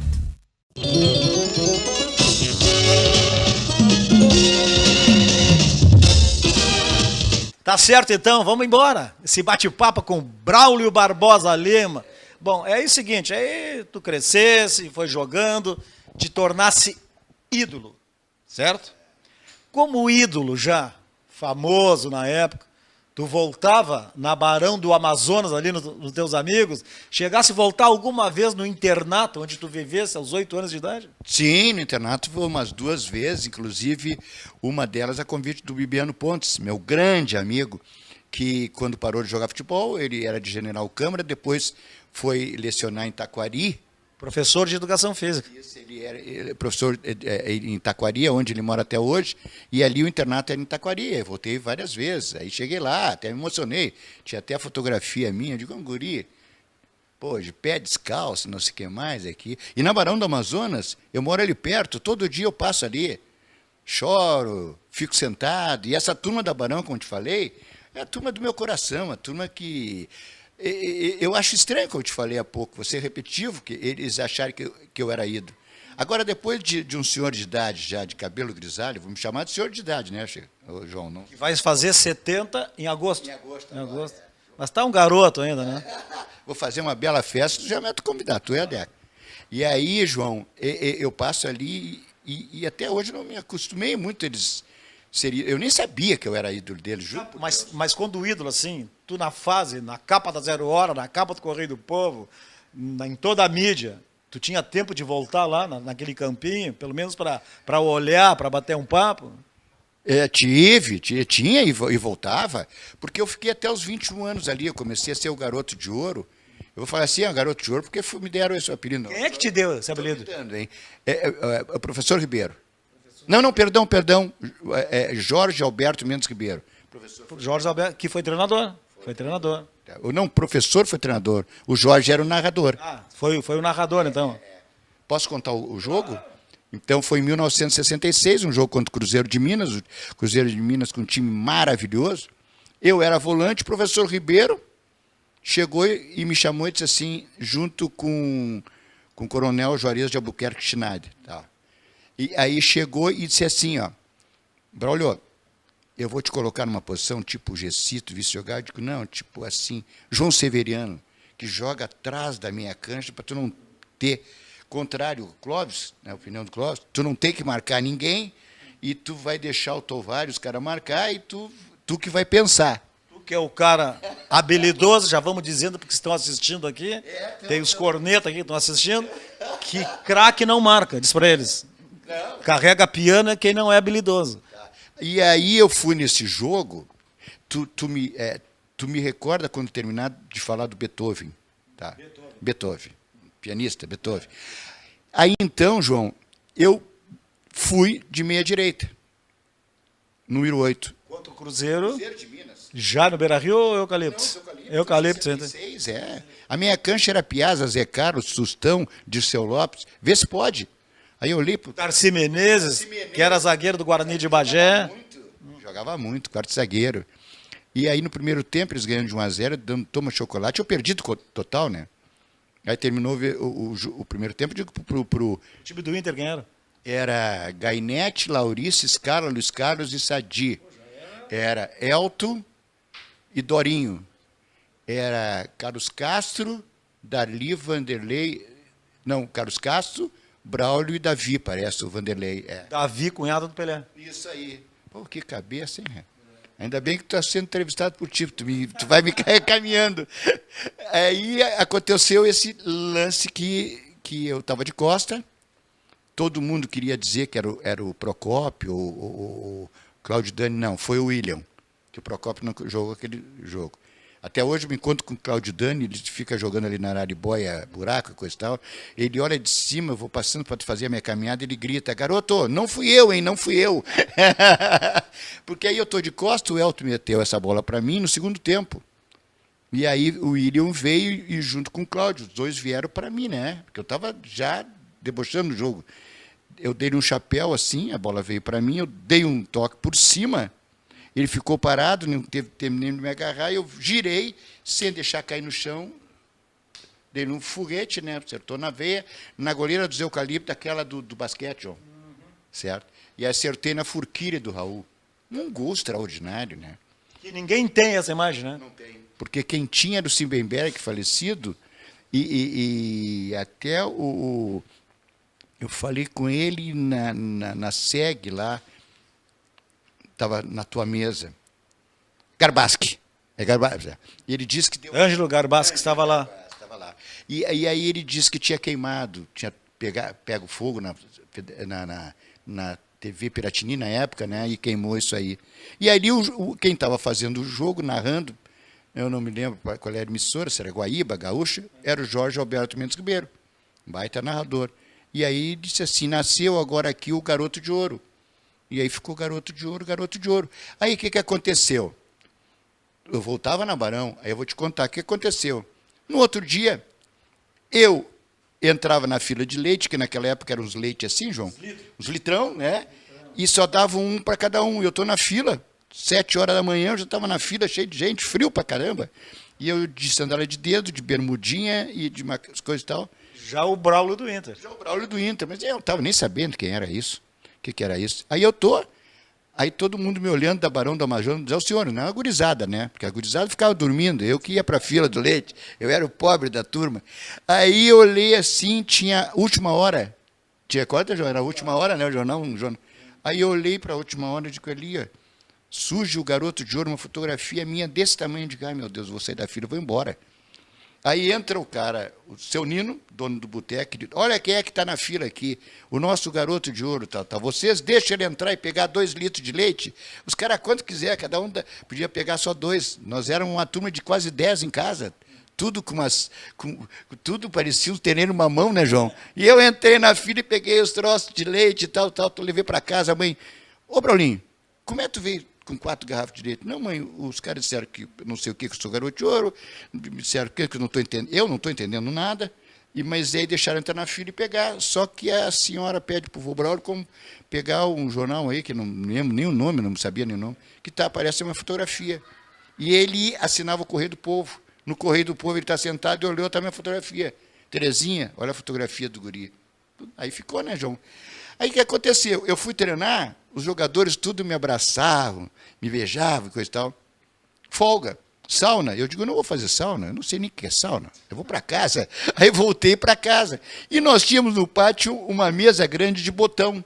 Tá certo, então, vamos embora. Esse bate-papo com Braulio Barbosa Lima. Bom, é o seguinte, aí tu crescesse, foi jogando, te tornasse ídolo, certo? Como ídolo já, famoso na época, tu voltava na Barão do Amazonas, ali nos teus amigos, chegasse a voltar alguma vez no internato, onde tu vivesse aos 8 anos de idade? Sim, no internato foi umas 2 vezes, inclusive uma delas a convite do Bibiano Pontes, meu grande amigo, que quando parou de jogar futebol, ele era de General Câmara, depois foi lecionar em Taquari. Professor de Educação Física. Isso, ele era professor em Taquari, onde ele mora até hoje, e ali o internato era em Taquari. Eu voltei várias vezes, aí cheguei lá, até me emocionei. Tinha até a fotografia minha, eu digo, um guri, pô, de pé descalço, não sei o que mais aqui. E na Barão do Amazonas, eu moro ali perto, todo dia eu passo ali, choro, fico sentado. E essa turma da Barão, como te falei, é a turma do meu coração, a turma que... Eu acho estranho, como eu te falei há pouco, você repetitivo, que eles acharem que eu era ídolo. Agora, depois de um senhor de idade, já de cabelo grisalho, vou me chamar de senhor de idade, né, João? Não? Que vai fazer 70 em agosto. Em agosto. Em agosto. Mas tá um garoto ainda, né? Vou fazer uma bela festa, tu já me convidar, tu é a Deca. E aí, João, eu passo ali e até hoje não me acostumei muito eles... Eu nem sabia que eu era ídolo deles, juro. Mas quando o ídolo, assim, tu na fase, na capa da Zero Hora, na capa do Correio do Povo, em toda a mídia, tu tinha tempo de voltar lá naquele campinho, pelo menos para olhar, para bater um papo? Tinha e voltava, porque eu fiquei até os 21 anos ali, eu comecei a ser o garoto de ouro. Eu vou falar assim, garoto de ouro, porque me deram esse apelido. Quem é que te deu esse apelido? O professor Ribeiro. Não, perdão. Jorge Alberto Mendes Ribeiro. Jorge Alberto, que foi treinador. Foi treinador. Não, o professor foi treinador. O Jorge era o narrador. Ah, foi o narrador, então. Posso contar o jogo? Então, foi em 1966, um jogo contra o Cruzeiro de Minas. O Cruzeiro de Minas com um time maravilhoso. Eu era volante, o professor Ribeiro chegou e me chamou e disse assim, junto com o coronel Juarez de Albuquerque Schneider. Tá. E aí chegou e disse assim, ó, Braulio, eu vou te colocar numa posição tipo Gessito, vice-jogar. Eu digo, não, tipo assim, João Severiano, que joga atrás da minha cancha para tu não ter, contrário ao Clóvis, na opinião do Clóvis, tu não tem que marcar ninguém e tu vai deixar o Tovário, os caras marcar e tu que vai pensar. Tu que é o cara habilidoso, já vamos dizendo porque estão assistindo aqui, tem os cornetas aqui que estão assistindo, que craque não marca, diz para eles. Carrega piano é quem não é habilidoso. E aí eu fui nesse jogo, tu me recorda quando terminar de falar do Beethoven, tá? Beethoven, pianista Beethoven. Aí então, João, eu fui de meia direita, número 8. Contra o Cruzeiro, Cruzeiro de Minas. já no Beira-Rio ou Eucalipto? Eucalipto, 66, A minha cancha era Piazza, Zé Carlos, Sustão, Dirceu Lopes. Vê se pode. Aí eu olhei pro Darcy Menezes, que era zagueiro do Guarani de Bagé. Jogava muito, quarto zagueiro. E aí no primeiro tempo eles ganhando de 1-0, dando toma chocolate. Eu perdi total, né? Aí terminou o primeiro tempo, digo pro O time do Inter ganharam. era Gainete, Laurice, Scarla, Luiz Carlos e Sadi. Era Elton e Dorinho. Era Carlos Castro, Darli, Vanderlei. Não, Carlos Castro, Braulio e Davi, parece, o Vanderlei. Davi, cunhado do Pelé. Isso aí. Pô, que cabeça, hein? Ainda bem que tu está sendo entrevistado por ti, tu vai me caminhando. Aí aconteceu esse lance que eu estava de costa, todo mundo queria dizer que era o Procópio, o Cláudio Dani, não, foi o William, que o Procópio não jogou aquele jogo. Até hoje eu me encontro com o Cláudio Dani, ele fica jogando ali na Araribóia, buraco e coisa e tal. Ele olha de cima, eu vou passando para fazer a minha caminhada, ele grita, garoto, não fui eu, hein, não fui eu. Porque aí eu estou de costa, o Elton meteu essa bola para mim no segundo tempo. E aí o William veio e junto com o Cláudio, os dois vieram para mim, né? Porque eu estava já debochando o jogo. Eu dei um chapéu assim, a bola veio para mim, eu dei um toque por cima. Ele ficou parado, não teve tempo nem de me agarrar, eu girei, sem deixar cair no chão, dei um foguete, né? Acertou na veia, na goleira dos eucaliptos, aquela do basquete, ó. Certo? E acertei na forquilha do Raul. Um gol extraordinário, né? Que ninguém tem essa imagem, né? Não tem. Porque quem tinha era o Simbenberg, falecido, e até eu falei com ele na SEG lá, estava na tua mesa. Garbaschi. É Garbaschi. E ele disse que deu... Ângelo Garbaschi que estava lá. Estava lá. E aí ele disse que tinha queimado, tinha pego fogo na TV Piratini na época, né? E queimou isso aí. E aí quem estava fazendo o jogo, narrando, eu não me lembro qual era a emissora, se era Guaíba, Gaúcha, era o Jorge Alberto Mendes Ribeiro, baita narrador. E aí disse assim, nasceu agora aqui o Garoto de Ouro. E aí ficou Garoto de Ouro, Garoto de Ouro. Aí o que aconteceu? Eu voltava na Barão, aí eu vou te contar o que aconteceu. No outro dia, eu entrava na fila de leite, que naquela época eram os leites assim, João? Os litrão, né? E só dava um para cada um. E eu estou na fila, 7 horas da manhã, eu já estava na fila, cheio de gente, frio para caramba. E eu de sandália de dedo, de bermudinha e de coisas e tal. Já o Braulio do Inter. Já o Braulio do Inter, mas eu não estava nem sabendo quem era isso. O que era isso? Aí todo mundo me olhando da Barão do Amazonas, diz, o senhor, não é uma gurizada, né? Porque a gurizada ficava dormindo, eu que ia para a fila do leite, eu era o pobre da turma. Aí eu olhei assim, tinha última hora, tinha quanto, João? Era a última hora, né, o jornal? Aí eu olhei para a última hora e digo, ali, surge o Garoto de Ouro, uma fotografia minha desse tamanho, de ai meu Deus, vou sair da fila, vou embora. Aí entra o cara, o seu Nino, dono do boteco, e diz, olha quem é que está na fila aqui, o nosso Garoto de Ouro, tá. Vocês deixam ele entrar e pegar 2 litros de leite? Os caras, quanto quiser, cada um podia pegar só 2. Nós éramos uma turma de quase 10 em casa, tudo tudo parecia um terreno mamão, né, João? E eu entrei na fila e peguei os troços de leite e tal, levei para casa, a mãe, ô Braulinho, como é que tu veio com 4 garrafas de leite? Não, mãe, os caras disseram que não sei o que eu sou Garoto de Ouro, me disseram que eu não estou entendendo, entendendo nada, mas aí deixaram entrar na fila e pegar, só que a senhora pede para o vô Braulio como pegar um jornal aí, que não lembro nem o nome, não sabia nem o nome, que aparece uma fotografia. E ele assinava o Correio do Povo. No Correio do Povo ele está sentado e olhou também a fotografia. Terezinha, olha a fotografia do guri. Aí ficou, né, João? Aí o que aconteceu? Eu fui treinar, os jogadores tudo me abraçavam, me beijavam e coisa e tal. Folga, sauna. Eu digo, eu não vou fazer sauna, eu não sei nem o que é sauna. Eu vou para casa. Aí voltei para casa. E nós tínhamos no pátio uma mesa grande de botão.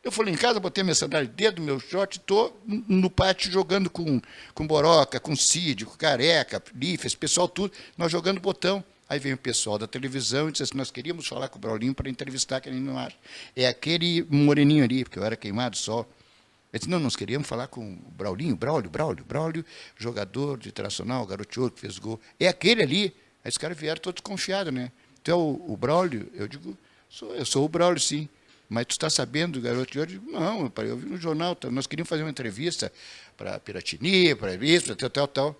Eu falei em casa, botei minha sandália de dedo, meu short, estou no pátio jogando com Boroca, com Cid, com Careca, Lífes, pessoal tudo, nós jogando botão. Aí veio o pessoal da televisão e disse assim, nós queríamos falar com o Braulinho para entrevistar, que ele não acha. É aquele moreninho ali, porque eu era queimado sol. Ele disse, não, nós queríamos falar com o Braulinho, Braulio, jogador de Internacional, garoto de ouro, que fez gol. É aquele ali. Aí os caras vieram todos confiados, né? Então, o Braulio, eu digo, eu sou o Braulio, sim. Mas tu está sabendo do garoto de ouro? Eu digo, não, pai, eu vi no jornal, nós queríamos fazer uma entrevista para Piratini, para isso, para tal.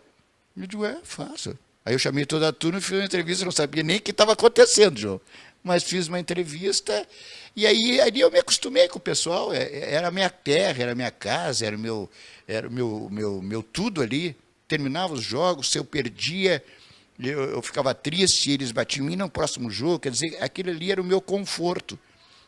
Eu digo, faço. Aí eu chamei toda a turma e fiz uma entrevista, não sabia nem o que estava acontecendo, João. Mas fiz uma entrevista e aí eu me acostumei com o pessoal, era a minha terra, era a minha casa, era o meu tudo ali. Terminava os jogos, se eu perdia, eu ficava triste, eles batiam em mim no próximo jogo, quer dizer, aquilo ali era o meu conforto.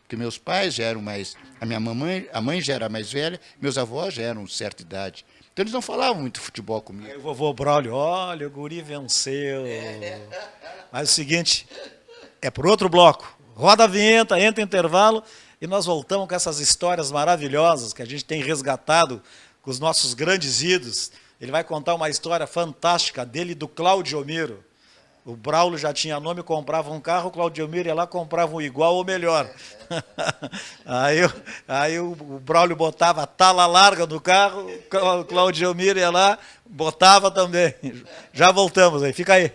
Porque meus pais já eram mais... A mãe já era mais velha, meus avós já eram de certa idade. Então eles não falavam muito futebol comigo. Aí o vovô Braulio, olha, o guri venceu. Mas é o seguinte, é por outro bloco. Roda a vinheta, entra em intervalo e nós voltamos com essas histórias maravilhosas que a gente tem resgatado com os nossos grandes ídolos. Ele vai contar uma história fantástica dele e do Cláudio Miro. O Braulio já tinha nome, comprava um carro, o Cláudio Miro ia lá, comprava um igual ou melhor. Aí o Braulio botava a tala larga no carro, o Cláudio Miro ia lá, botava também. Já voltamos aí, fica aí.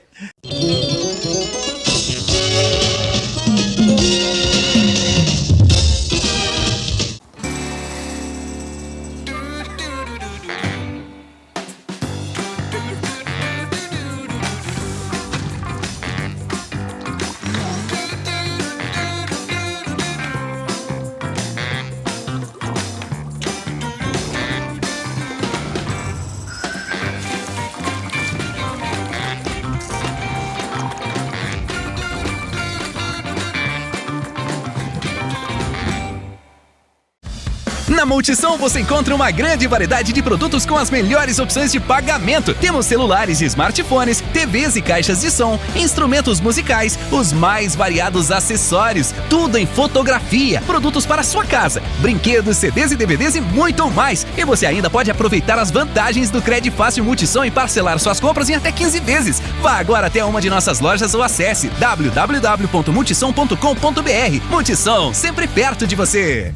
Na Multissom você encontra uma grande variedade de produtos com as melhores opções de pagamento. Temos celulares e smartphones, TVs e caixas de som, instrumentos musicais, os mais variados acessórios, tudo em fotografia, produtos para a sua casa, brinquedos, CDs e DVDs e muito mais. E você ainda pode aproveitar as vantagens do Cred Fácil Multissom e parcelar suas compras em até 15 vezes. Vá agora até uma de nossas lojas ou acesse www.multissom.com.br. Multissom, sempre perto de você.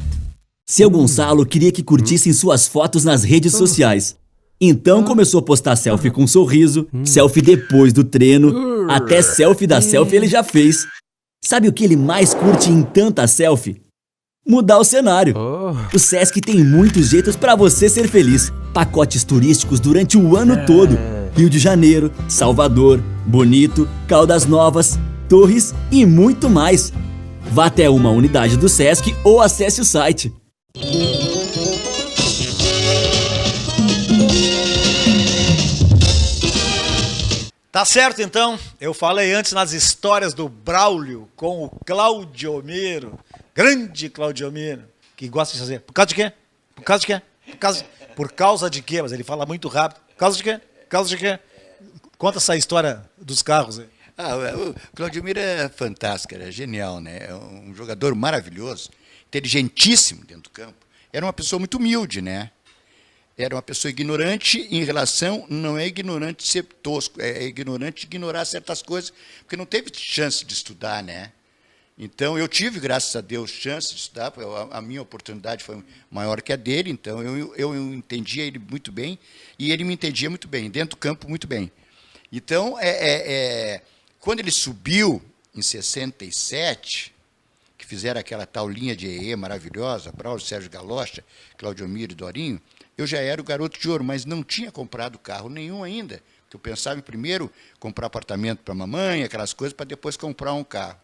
Seu Gonçalo queria que curtissem suas fotos nas redes sociais. Então começou a postar selfie com um sorriso, selfie depois do treino, até selfie da selfie ele já fez. Sabe o que ele mais curte em tanta selfie? Mudar o cenário. O Sesc tem muitos jeitos para você ser feliz. Pacotes turísticos durante o ano todo. Rio de Janeiro, Salvador, Bonito, Caldas Novas, Torres e muito mais. Vá até uma unidade do Sesc ou acesse o site. Tá certo, então. Eu falei antes nas histórias do Braulio com o Cláudio Miro. Grande Cláudio Miro. Que gosta de fazer. Por causa de quê? Por causa de quê? Por causa de quê? Mas ele fala muito rápido. Por causa de quê? Por causa de quê? Conta essa história dos carros aí. O Cláudio Miro é fantástico, era genial, né? É um jogador maravilhoso, inteligentíssimo dentro do campo. Era uma pessoa muito humilde, né? Era uma pessoa ignorante em relação, não é ignorante de ser tosco, é ignorante de ignorar certas coisas, porque não teve chance de estudar, né? Então, eu tive, graças a Deus, chance de estudar, a minha oportunidade foi maior que a dele, então eu entendia ele muito bem, e ele me entendia muito bem, dentro do campo muito bem. Então, quando ele subiu em 67, que fizeram aquela tal linha de EE maravilhosa, Braulio, Sérgio Galocha, Cláudio Miro e Dorinho, eu já era o garoto de ouro, mas não tinha comprado carro nenhum ainda. Porque eu pensava em primeiro comprar apartamento para a mamãe, aquelas coisas, para depois comprar um carro.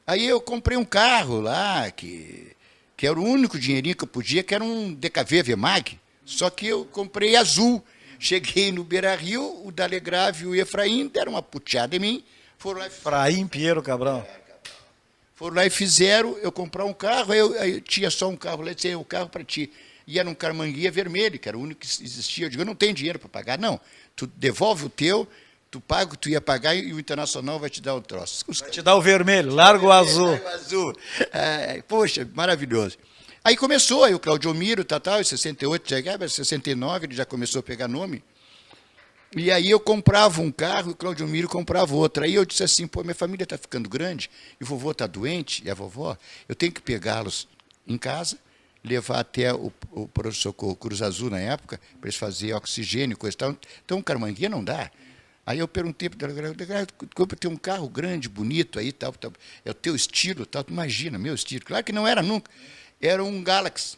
Aí eu comprei um carro lá, que era o único dinheirinho que eu podia, que era um DKV VMAG, só que eu comprei azul. Cheguei no Beira-Rio, o Dalegrave e o Efraim deram uma puteada em mim, foram lá... Efraim Pinheiro Cabral. Foram lá e fizeram eu comprar um carro, aí eu tinha só um carro lá, e disse, o carro para ti. E era um Carmanguia vermelho, que era o único que existia. Eu digo, eu não tenho dinheiro para pagar. Não, tu devolve o teu, tu paga o que tu ia pagar e o Internacional vai te dar o troço. Vai te dar o vermelho, larga o azul. Larga o azul. Poxa, maravilhoso. Aí começou, aí o Claudio Miro, em 68, em 69, ele já começou a pegar nome. E aí eu comprava um carro e o Claudio Miro comprava outro. Aí eu disse assim, pô, minha família está ficando grande, e o vovô está doente, e a vovó, eu tenho que pegá-los em casa, levar até o pronto-socorro Cruz Azul na época, para eles fazerem oxigênio e coisa e tal. Então, Carmanguia não dá. Aí eu perguntei para o delegado, tem um carro grande, bonito aí, tal, é o teu estilo, tal, imagina, meu estilo. Claro que não era nunca, era um Galaxy,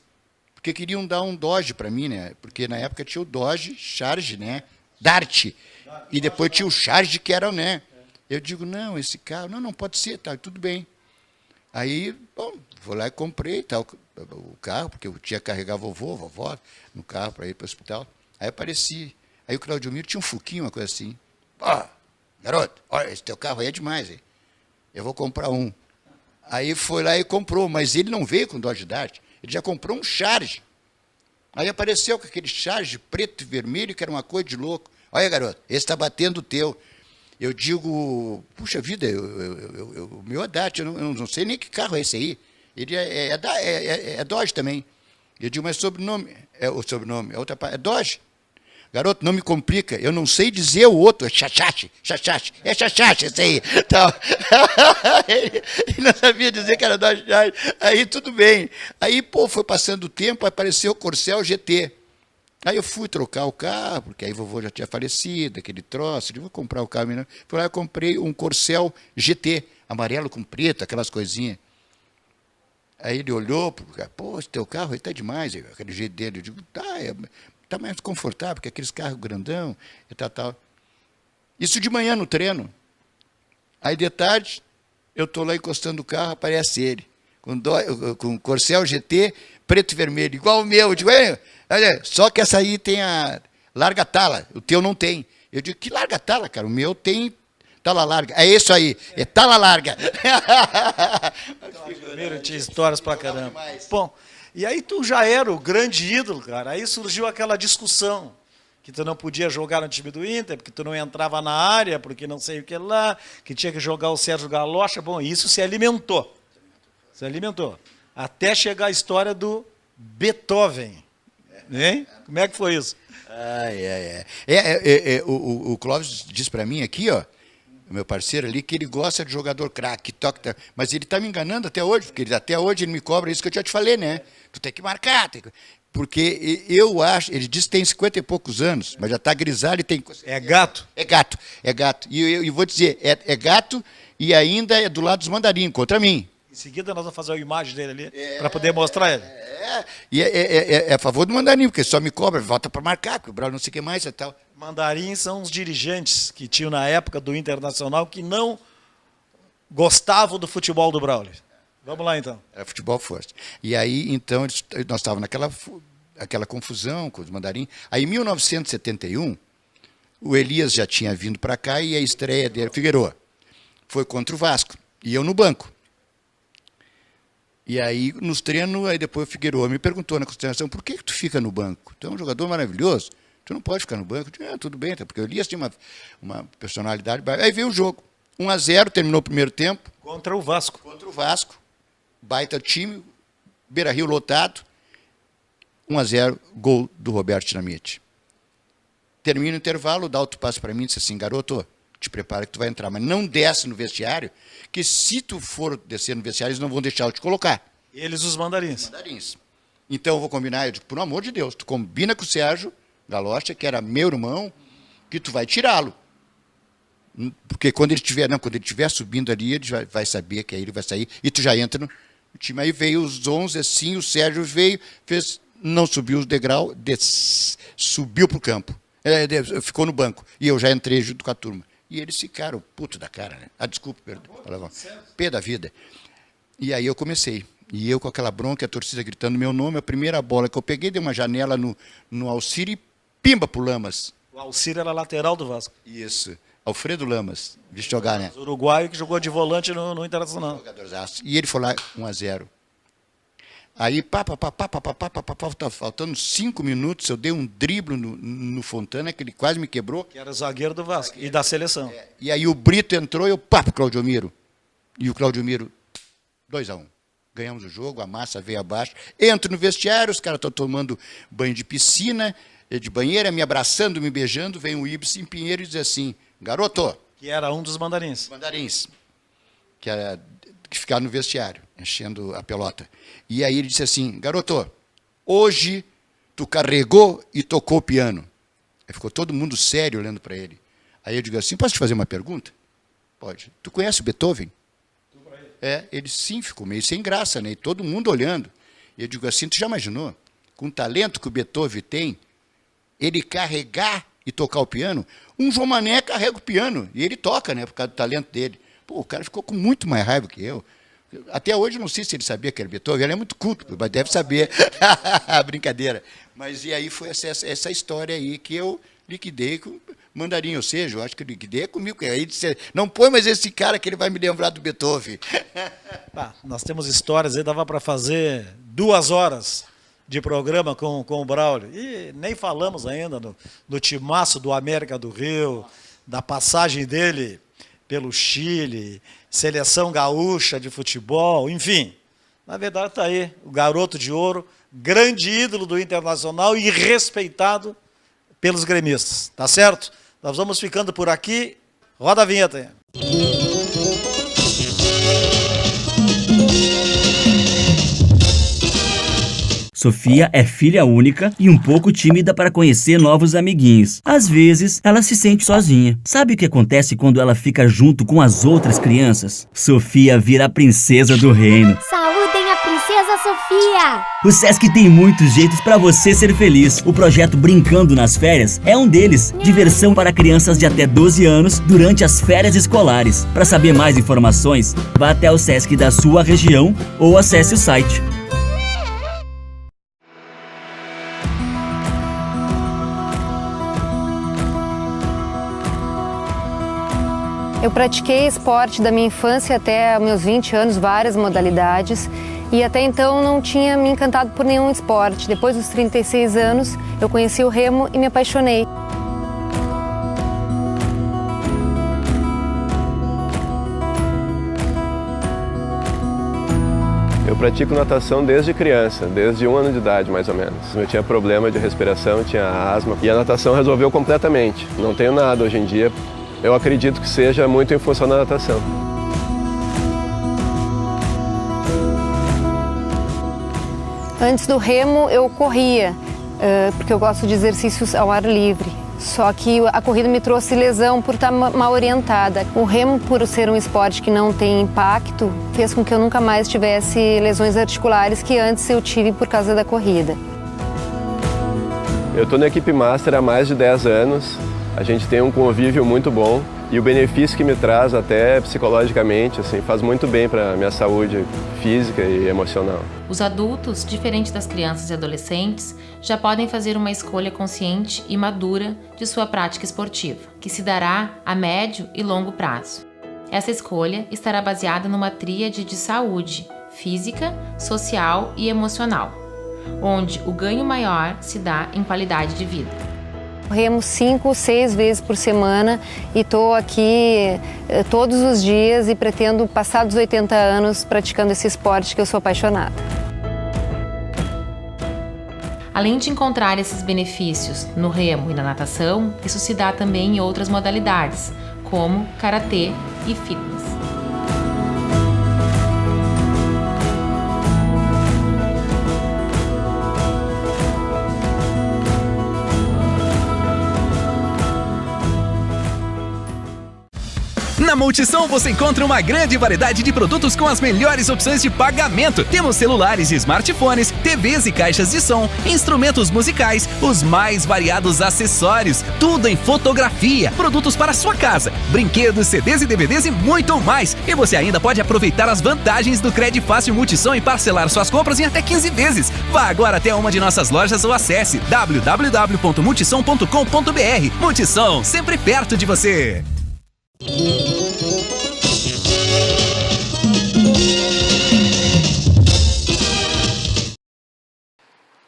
porque queriam dar um Dodge para mim, né? Porque na época tinha o Dodge Charge, né? Dart, e depois tinha o Charge, que era, né? Eu digo, não, esse carro, não pode ser, tá, tudo bem. Aí, bom, vou lá e comprei tal, o carro, porque eu tinha que carregar a vovó no carro para ir para o hospital. Aí apareci. Aí o Claudio Miro tinha um Fuquinho, uma coisa assim. Garoto, olha, esse teu carro aí é demais, hein? Eu vou comprar um. Aí foi lá e comprou, mas ele não veio com Dodge Dart, ele já comprou um Charge. Aí apareceu com aquele Charge preto e vermelho, que era uma coisa de louco. Olha, garoto, esse está batendo o teu. Eu digo, puxa vida, o meu é Dart, eu não sei nem que carro é esse aí. Ele é Dodge também. Eu digo, mas sobrenome, é outra parte, é Dodge. Garoto, não me complica, eu não sei dizer o outro, é Chachache, esse aí. Então, ele não sabia dizer que era Dodge. Aí tudo bem. Aí, pô, foi passando o tempo, apareceu o Corcel GT. Aí eu fui trocar o carro, porque aí vovô já tinha falecido, aquele troço, eu vou comprar o carro. Fui lá e comprei um Corcel GT, amarelo com preto, aquelas coisinhas. Aí ele olhou, pô, esse teu carro aí tá demais, aquele jeito dele. Eu digo, tá mais confortável, porque aqueles carros grandão e tal. Isso de manhã no treino. Aí de tarde, eu estou lá encostando o carro, aparece ele, com Corcel GT, preto e vermelho, igual o meu. Eu digo, olha, só que essa aí tem a larga tala, o teu não tem. Eu digo, que larga tala, cara? O meu tem tala larga. É isso aí, é tala larga. Primeiro tinha histórias pra caramba. Bom, e aí tu já era o grande ídolo, cara. Aí surgiu aquela discussão, que tu não podia jogar no time do Inter, porque tu não entrava na área, porque não sei o que lá, que tinha que jogar o Sérgio Galocha. Bom, isso se alimentou. Se alimentou. Até chegar a história do Beethoven. Hein? Como é que foi isso? O Clóvis disse para mim aqui, ó, o meu parceiro ali, que ele gosta de jogador craque, mas ele está me enganando até hoje, porque até hoje ele me cobra isso que eu já te falei, né? Tu tem que marcar, porque eu acho, ele disse que tem 50 e poucos anos, mas já está grisalho e tem... É gato? É gato. E eu vou dizer, é gato e ainda é do lado dos mandarim, contra mim. Em seguida nós vamos fazer uma imagem dele ali, para poder mostrar ele. E é a favor do mandarim, porque só me cobra, volta para marcar, porque o Brasil não sei o que mais e tal. Mandarim são os dirigentes que tinham na época do Internacional que não gostavam do futebol do Braulio. Vamos lá, então. Era futebol forte. E aí, então, nós estávamos naquela confusão com os mandarim. Aí, em 1971, o Elias já tinha vindo para cá e a estreia dele, Figueroa, foi contra o Vasco. E eu no banco. E aí, nos treinos, aí depois o Figueroa me perguntou na consideração, por que tu fica no banco? Tu é um jogador maravilhoso, tu não pode ficar no banco. Eu disse, tudo bem, porque o Elias tinha uma personalidade. Aí veio o jogo. 1-0, terminou o primeiro tempo. Contra o Vasco. Baita time, Beira-Rio lotado, 1-0, gol do Roberto Dinamite. Termina o intervalo, o Dalto passa para mim e diz assim, garoto, te prepara que tu vai entrar, mas não desce no vestiário, que se tu for descer no vestiário, eles não vão deixar eu te colocar. Eles, os mandarins. Então eu vou combinar, eu digo, por amor de Deus, tu combina com o Sérgio Galocha, que era meu irmão, que tu vai tirá-lo. Porque quando ele estiver subindo ali, ele vai saber que aí ele vai sair, e tu já entra no time. Aí veio os 11, assim, o Sérgio veio, não subiu os degraus, subiu para o campo. Ficou no banco. E eu já entrei junto com a turma. E eles ficaram puto da cara, né? Desculpa, perdão. Pé da vida. E aí eu comecei. E eu com aquela bronca, a torcida gritando meu nome, a primeira bola que eu peguei, dei uma janela no Alcir e pimba pro Lamas. O Alcir era lateral do Vasco. Isso. Alfredo Lamas, de jogar, né? O uruguaio que jogou de volante no Internacional. Jogadorzaço. E ele foi lá 1-0. Aí, tá faltando 5 minutos, eu dei um drible no Fontana, que ele quase me quebrou. Que era zagueiro do Vasco e da seleção. E aí o Brito entrou e eu, pro Claudio Miro. E o Claudio Miro, 2-1. Ganhamos o jogo, a massa veio abaixo. Entro no vestiário, os caras estão tomando banho de piscina, de banheira, me abraçando, me beijando. Vem o Ibsen Pinheiro e diz assim, garoto. Que era um dos mandarins. Mandarins. Que ficava no vestiário, enchendo a pelota. E aí ele disse assim, garoto, hoje tu carregou e tocou o piano. Aí ficou todo mundo sério olhando para ele. Aí eu digo assim, posso te fazer uma pergunta? Pode. Tu conhece o Beethoven? Ele sim, ficou meio sem graça, né? E todo mundo olhando. E eu digo assim, tu já imaginou? Com o talento que o Beethoven tem, ele carregar e tocar o piano? Um João Mané carrega o piano, e ele toca, né? Por causa do talento dele. Pô, o cara ficou com muito mais raiva que eu. Até hoje eu não sei se ele sabia que era Beethoven, ele é muito culto, mas deve saber. Brincadeira. Mas e aí foi essa história aí que eu liquidei com mandarim, ou seja, eu acho que eu liquidei comigo. Aí disse, não põe mais esse cara que ele vai me lembrar do Beethoven. Nós temos histórias aí, dava para fazer 2 horas de programa com o Braulio. E nem falamos ainda do timaço do América do Rio, da passagem dele pelo Chile, seleção gaúcha de futebol, enfim. Na verdade está aí o garoto de ouro, grande ídolo do Internacional e respeitado pelos gremistas, tá certo? Nós vamos ficando por aqui. Roda a vinheta aí. Sofia é filha única e um pouco tímida para conhecer novos amiguinhos. Às vezes, ela se sente sozinha. Sabe o que acontece quando ela fica junto com as outras crianças? Sofia vira a princesa do reino. Saúdem a princesa Sofia! O Sesc tem muitos jeitos para você ser feliz. O projeto Brincando nas Férias é um deles. Diversão para crianças de até 12 anos durante as férias escolares. Para saber mais informações, vá até o Sesc da sua região ou acesse o site. Eu pratiquei esporte da minha infância até meus 20 anos, várias modalidades, e até então não tinha me encantado por nenhum esporte. Depois dos 36 anos, eu conheci o remo e me apaixonei. Eu pratico natação desde criança, desde 1 ano de idade mais ou menos. Eu tinha problema de respiração, tinha asma, e a natação resolveu completamente. Não tenho nada hoje em dia. Eu acredito que seja muito em função da natação. Antes do remo eu corria, porque eu gosto de exercícios ao ar livre. Só que a corrida me trouxe lesão por estar mal orientada. O remo, por ser um esporte que não tem impacto, fez com que eu nunca mais tivesse lesões articulares que antes eu tive por causa da corrida. Eu estou na equipe Master há mais de 10 anos. A gente tem um convívio muito bom e o benefício que me traz até psicologicamente assim, faz muito bem para a minha saúde física e emocional. Os adultos, diferente das crianças e adolescentes, já podem fazer uma escolha consciente e madura de sua prática esportiva, que se dará a médio e longo prazo. Essa escolha estará baseada numa tríade de saúde física, social e emocional, onde o ganho maior se dá em qualidade de vida. Remo 5, 6 vezes por semana e estou aqui todos os dias e pretendo passar dos 80 anos praticando esse esporte que eu sou apaixonada. Além de encontrar esses benefícios no remo e na natação, isso se dá também em outras modalidades, como karatê e fitness. Na Multissom você encontra uma grande variedade de produtos com as melhores opções de pagamento. Temos celulares e smartphones, TVs e caixas de som, instrumentos musicais, os mais variados acessórios, tudo em fotografia, produtos para sua casa, brinquedos, CDs e DVDs e muito mais. E você ainda pode aproveitar as vantagens do Crédito Fácil Multissom e parcelar suas compras em até 15 vezes. Vá agora até uma de nossas lojas ou acesse www.multissom.com.br. Multissom, sempre perto de você.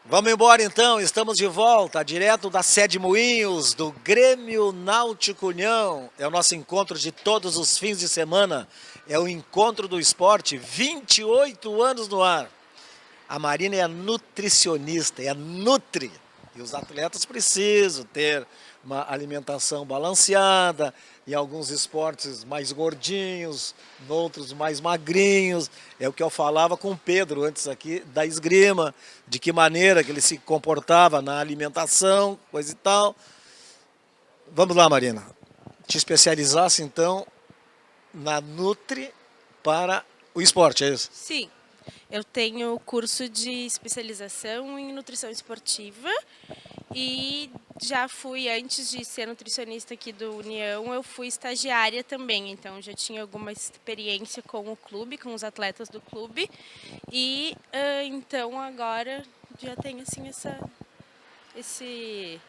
Vamos embora então, estamos de volta, direto da sede Moinhos, do Grêmio Náutico União. É o nosso encontro de todos os fins de semana, é o encontro do esporte, 28 anos no ar. A Marina é a nutricionista, é a Nutri, e os atletas precisam ter uma alimentação balanceada, em alguns esportes mais gordinhos, em outros mais magrinhos. É o que eu falava com o Pedro antes aqui da esgrima, de que maneira que ele se comportava na alimentação, coisa e tal. Vamos lá, Marina. Te especializasse então na Nutri para o esporte, é isso? Sim. Eu tenho curso de especialização em nutrição esportiva e já fui, antes de ser nutricionista aqui do União, eu fui estagiária também. Então, já tinha alguma experiência com o clube, com os atletas do clube. E, então, agora já tenho, assim, esse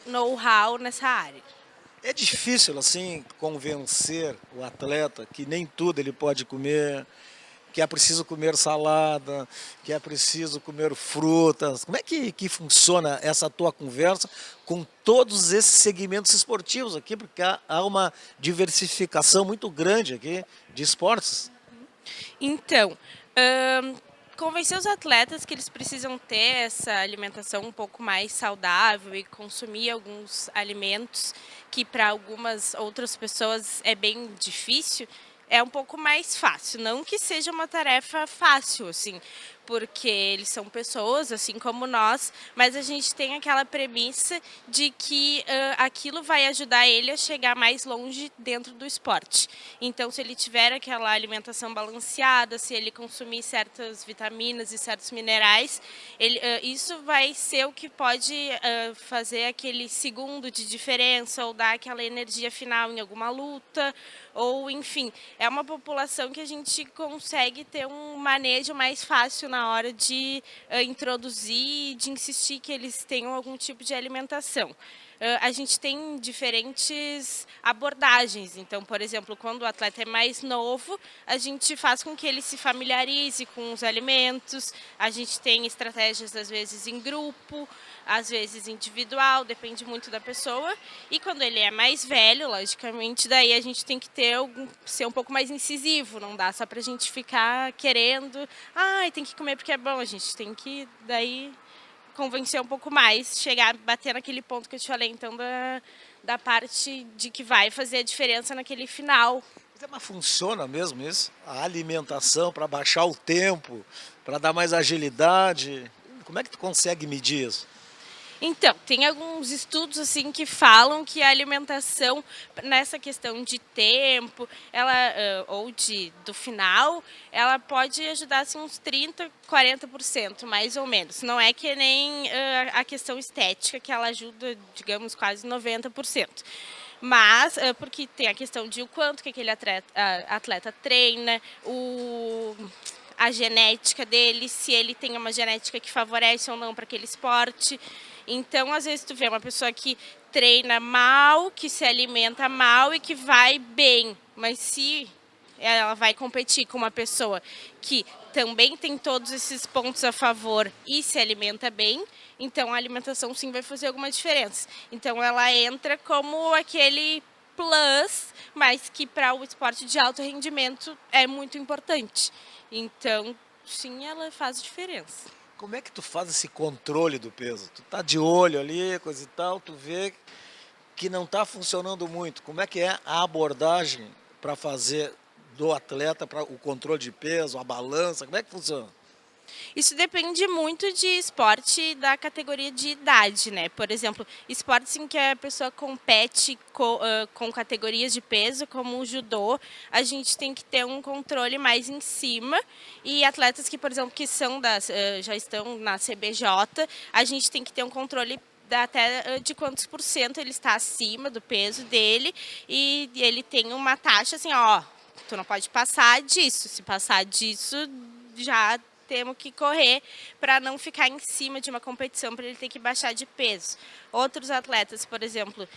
know-how nessa área. É difícil, assim, convencer o atleta que nem tudo ele pode comer, que é preciso comer salada, que é preciso comer frutas. Como é que funciona essa tua conversa com todos esses segmentos esportivos aqui? Porque há uma diversificação muito grande aqui de esportes. Então, convencer os atletas que eles precisam ter essa alimentação um pouco mais saudável e consumir alguns alimentos que para algumas outras pessoas é bem difícil, é um pouco mais fácil. Não que seja uma tarefa fácil, assim, porque eles são pessoas, assim como nós, mas a gente tem aquela premissa de que aquilo vai ajudar ele a chegar mais longe dentro do esporte. Então, se ele tiver aquela alimentação balanceada, se ele consumir certas vitaminas e certos minerais, isso vai ser o que pode fazer aquele segundo de diferença ou dar aquela energia final em alguma luta, ou enfim, é uma população que a gente consegue ter um manejo mais fácil na hora de introduzir, de insistir que eles tenham algum tipo de alimentação. A gente tem diferentes abordagens. Então, por exemplo, quando o atleta é mais novo, a gente faz com que ele se familiarize com os alimentos. A gente tem estratégias, às vezes, em grupo, às vezes individual, depende muito da pessoa. E quando ele é mais velho, logicamente, daí a gente tem que ser um pouco mais incisivo. Não dá só pra gente ficar querendo, tem que comer porque é bom. A gente tem que, daí, convencer um pouco mais, chegar, bater naquele ponto que eu te falei, então, da parte de que vai fazer a diferença naquele final. Mas funciona mesmo isso? A alimentação para baixar o tempo, para dar mais agilidade? Como é que tu consegue medir isso? Então, tem alguns estudos assim que falam que a alimentação, nessa questão de tempo, ou do final, ela pode ajudar assim, uns 30%, 40%, mais ou menos. Não é que nem a questão estética, que ela ajuda, digamos, quase 90%. Mas, porque tem a questão de o quanto que aquele atleta treina, a genética dele, se ele tem uma genética que favorece ou não para aquele esporte. Então, às vezes, tu vê uma pessoa que treina mal, que se alimenta mal e que vai bem. Mas se ela vai competir com uma pessoa que também tem todos esses pontos a favor e se alimenta bem, então a alimentação sim vai fazer alguma diferença. Então, ela entra como aquele plus, mas que para o esporte de alto rendimento é muito importante. Então, sim, ela faz diferença. Como é que tu faz esse controle do peso? Tu tá de olho ali, coisa e tal, tu vê que não está funcionando muito. Como é que é a abordagem para fazer do atleta para o controle de peso, a balança? Como é que funciona? Isso depende muito de esporte e da categoria de idade, né? Por exemplo, esportes em que a pessoa compete com categorias de peso, como o judô, a gente tem que ter um controle mais em cima. E atletas que, por exemplo, que são já estão na CBJ, a gente tem que ter um controle até de quantos % ele está acima do peso dele. E ele tem uma taxa assim, tu não pode passar disso. Se passar disso, já temos que correr para não ficar em cima de uma competição, para ele ter que baixar de peso. Outros atletas, por exemplo,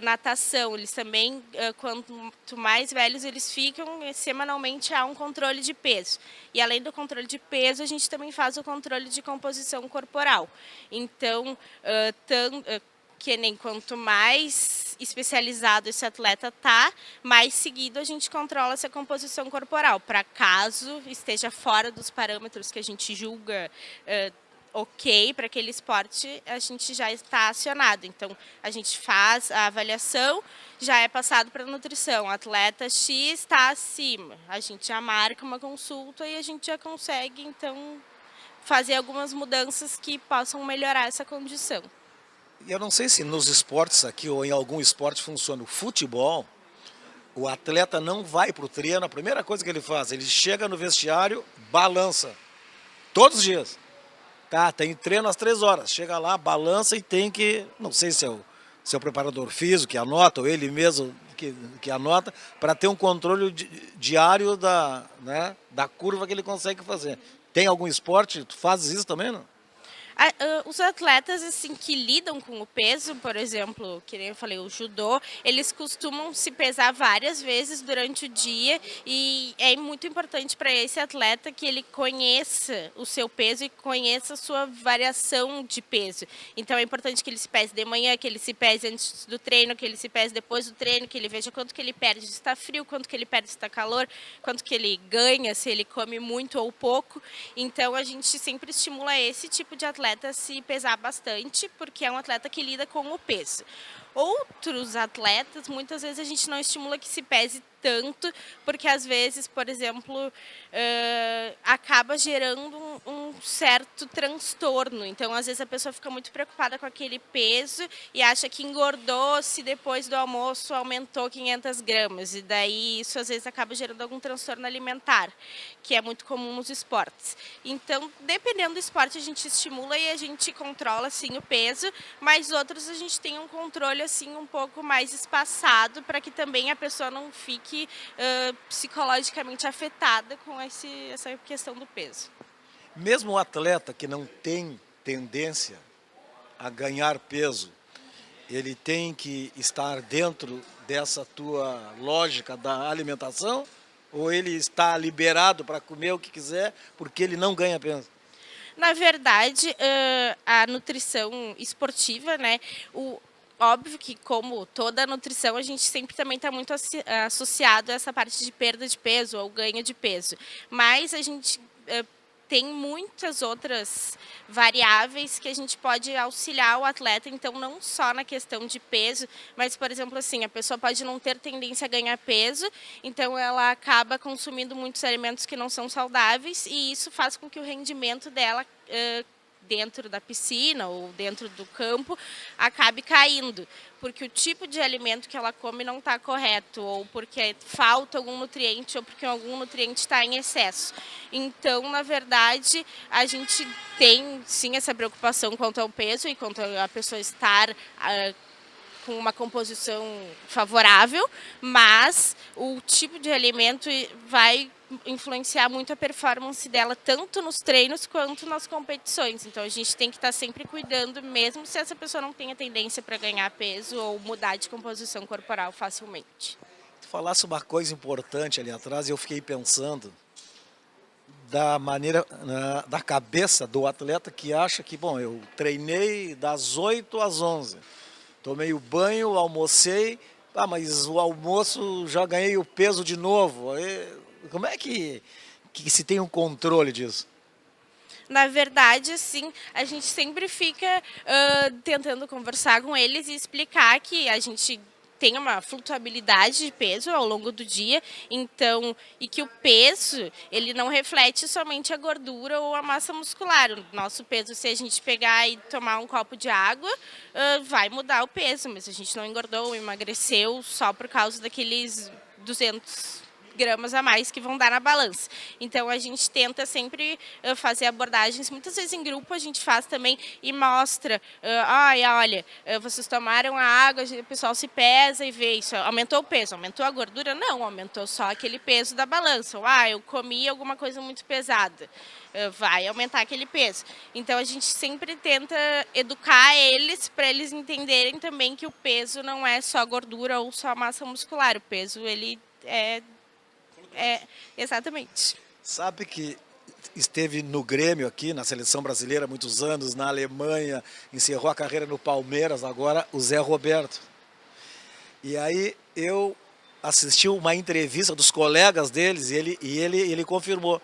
natação, eles também, quanto mais velhos eles ficam, semanalmente há um controle de peso. E além do controle de peso, a gente também faz o controle de composição corporal. Então, que nem quanto mais especializado esse atleta tá, mais seguido a gente controla essa composição corporal, para caso esteja fora dos parâmetros que a gente julga ok para aquele esporte, a gente já está acionado. Então, a gente faz a avaliação, já é passado para a nutrição. O atleta X está acima, a gente já marca uma consulta e a gente já consegue, então, fazer algumas mudanças que possam melhorar essa condição. Eu não sei se nos esportes aqui ou em algum esporte funciona. O futebol, o atleta não vai para o treino, a primeira coisa que ele faz, ele chega no vestiário, balança, todos os dias. Tá, tem treino às 3 horas, chega lá, balança e tem que, não sei se é o preparador físico que anota, ou ele mesmo que anota, para ter um controle diário da curva que ele consegue fazer. Tem algum esporte, tu fazes isso também, não? Os atletas assim, que lidam com o peso, por exemplo, que nem eu falei, o judô, eles costumam se pesar várias vezes durante o dia e é muito importante para esse atleta que ele conheça o seu peso e conheça a sua variação de peso. Então é importante que ele se pese de manhã, que ele se pese antes do treino, que ele se pese depois do treino, que ele veja quanto que ele perde se está frio, quanto que ele perde se está calor, quanto que ele ganha se ele come muito ou pouco. Então a gente sempre estimula esse tipo de atleta se pesar bastante, porque é um atleta que lida com o peso. Outros atletas, muitas vezes a gente não estimula que se pese tanto, porque às vezes, por exemplo, acaba gerando um certo transtorno. Então, às vezes a pessoa fica muito preocupada com aquele peso e acha que engordou se depois do almoço aumentou 500 gramas. E daí isso às vezes acaba gerando algum transtorno alimentar, que é muito comum nos esportes. Então, dependendo do esporte, a gente estimula e a gente controla sim o peso, mas outros a gente tem um controle assim um pouco mais espaçado para que também a pessoa não fique psicologicamente afetada com essa questão do peso. Mesmo o atleta que não tem tendência a ganhar peso, ele tem que estar dentro dessa tua lógica da alimentação, ou ele está liberado para comer o que quiser porque ele não ganha peso? Na verdade, a nutrição esportiva, né, óbvio que, como toda a nutrição, a gente sempre também está muito associado a essa parte de perda de peso ou ganho de peso. Mas a gente tem muitas outras variáveis que a gente pode auxiliar o atleta, então não só na questão de peso, mas, por exemplo, assim, a pessoa pode não ter tendência a ganhar peso, então ela acaba consumindo muitos alimentos que não são saudáveis e isso faz com que o rendimento dela dentro da piscina ou dentro do campo, acabe caindo, porque o tipo de alimento que ela come não está correto, ou porque falta algum nutriente, ou porque algum nutriente está em excesso. Então, na verdade, a gente tem, sim, essa preocupação quanto ao peso e quanto a pessoa estar com uma composição favorável, mas o tipo de alimento vai influenciar muito a performance dela, tanto nos treinos quanto nas competições. Então, a gente tem que estar sempre cuidando, mesmo se essa pessoa não tenha tendência para ganhar peso ou mudar de composição corporal facilmente. Tu falasse uma coisa importante ali atrás e eu fiquei pensando da maneira, da cabeça do atleta que acha que, bom, eu treinei das 8 às 11, tomei o banho, almocei, mas o almoço já ganhei o peso de novo. Como é que se tem um controle disso? Na verdade, assim, a gente sempre fica tentando conversar com eles e explicar que a gente tem uma flutuabilidade de peso ao longo do dia, então, e que o peso, ele não reflete somente a gordura ou a massa muscular. O nosso peso, se a gente pegar e tomar um copo de água, vai mudar o peso, mas a gente não engordou ou emagreceu só por causa daqueles 200 gramas a mais que vão dar na balança. Então a gente tenta sempre fazer abordagens, muitas vezes em grupo a gente faz também e mostra, olha, vocês tomaram a água, o pessoal se pesa e vê isso, aumentou o peso, aumentou a gordura? Não, aumentou só aquele peso da balança. Eu comi alguma coisa muito pesada, vai aumentar aquele peso. Então a gente sempre tenta educar eles para eles entenderem também que o peso não é só gordura ou só massa muscular, o peso ele é exatamente. Sabe que esteve no Grêmio aqui, na seleção brasileira, há muitos anos, na Alemanha, encerrou a carreira no Palmeiras, agora o Zé Roberto. E aí eu assisti uma entrevista dos colegas deles e ele confirmou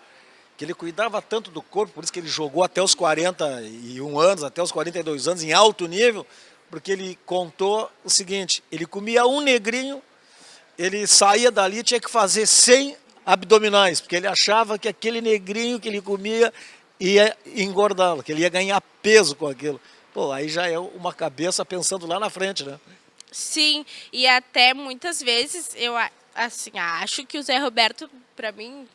que ele cuidava tanto do corpo, por isso que ele jogou até os 41 anos, até os 42 anos, em alto nível, porque ele contou o seguinte, ele comia um negrinho, ele saía dali e tinha que fazer 100 abdominais, porque ele achava que aquele negrinho que ele comia ia engordá-lo, que ele ia ganhar peso com aquilo. Pô, aí já é uma cabeça pensando lá na frente, né? Sim, e até muitas vezes eu assim, acho que o Zé Roberto, para mim,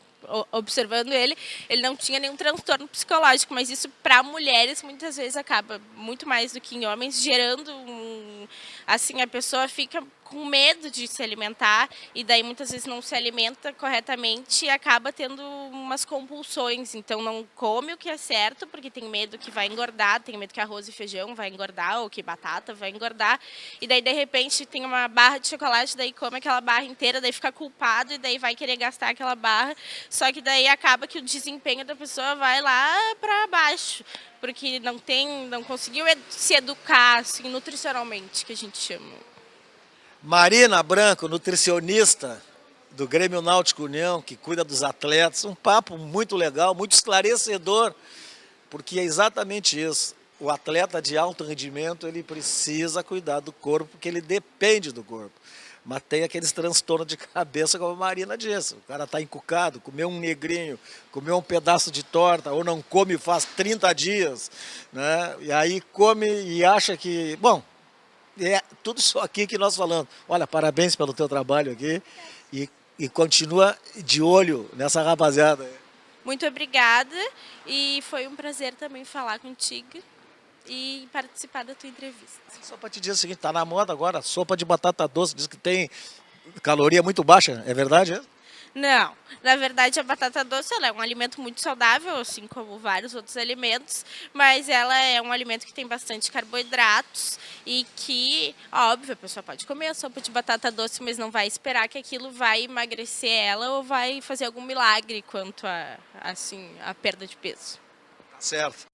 observando ele não tinha nenhum transtorno psicológico, mas isso para mulheres muitas vezes acaba, muito mais do que em homens, gerando assim, a pessoa fica com medo de se alimentar e daí muitas vezes não se alimenta corretamente e acaba tendo umas compulsões, então não come o que é certo porque tem medo que vai engordar, tem medo que arroz e feijão vai engordar ou que batata vai engordar e daí de repente tem uma barra de chocolate, daí come aquela barra inteira, daí fica culpado e daí vai querer gastar aquela barra, só que daí acaba que o desempenho da pessoa vai lá para baixo, porque não conseguiu se educar assim, nutricionalmente, que a gente chama. Marina Branco, nutricionista do Grêmio Náutico União, que cuida dos atletas, um papo muito legal, muito esclarecedor, porque é exatamente isso. O atleta de alto rendimento, ele precisa cuidar do corpo, porque ele depende do corpo. Mas tem aqueles transtornos de cabeça, como a Marina disse. O cara está encucado, comeu um negrinho, comeu um pedaço de torta, ou não come faz 30 dias, né? E aí come e acha que... Bom, é tudo isso aqui que nós falamos. Olha, parabéns pelo teu trabalho aqui e continua de olho nessa rapaziada. Muito obrigada e foi um prazer também falar contigo e participar da tua entrevista. Só para te dizer o seguinte, tá na moda agora, sopa de batata doce, diz que tem caloria muito baixa, é verdade? Não, na verdade a batata doce ela é um alimento muito saudável, assim como vários outros alimentos, mas ela é um alimento que tem bastante carboidratos e que, óbvio, a pessoa pode comer a sopa de batata doce, mas não vai esperar que aquilo vai emagrecer ela ou vai fazer algum milagre quanto a perda de peso. Certo.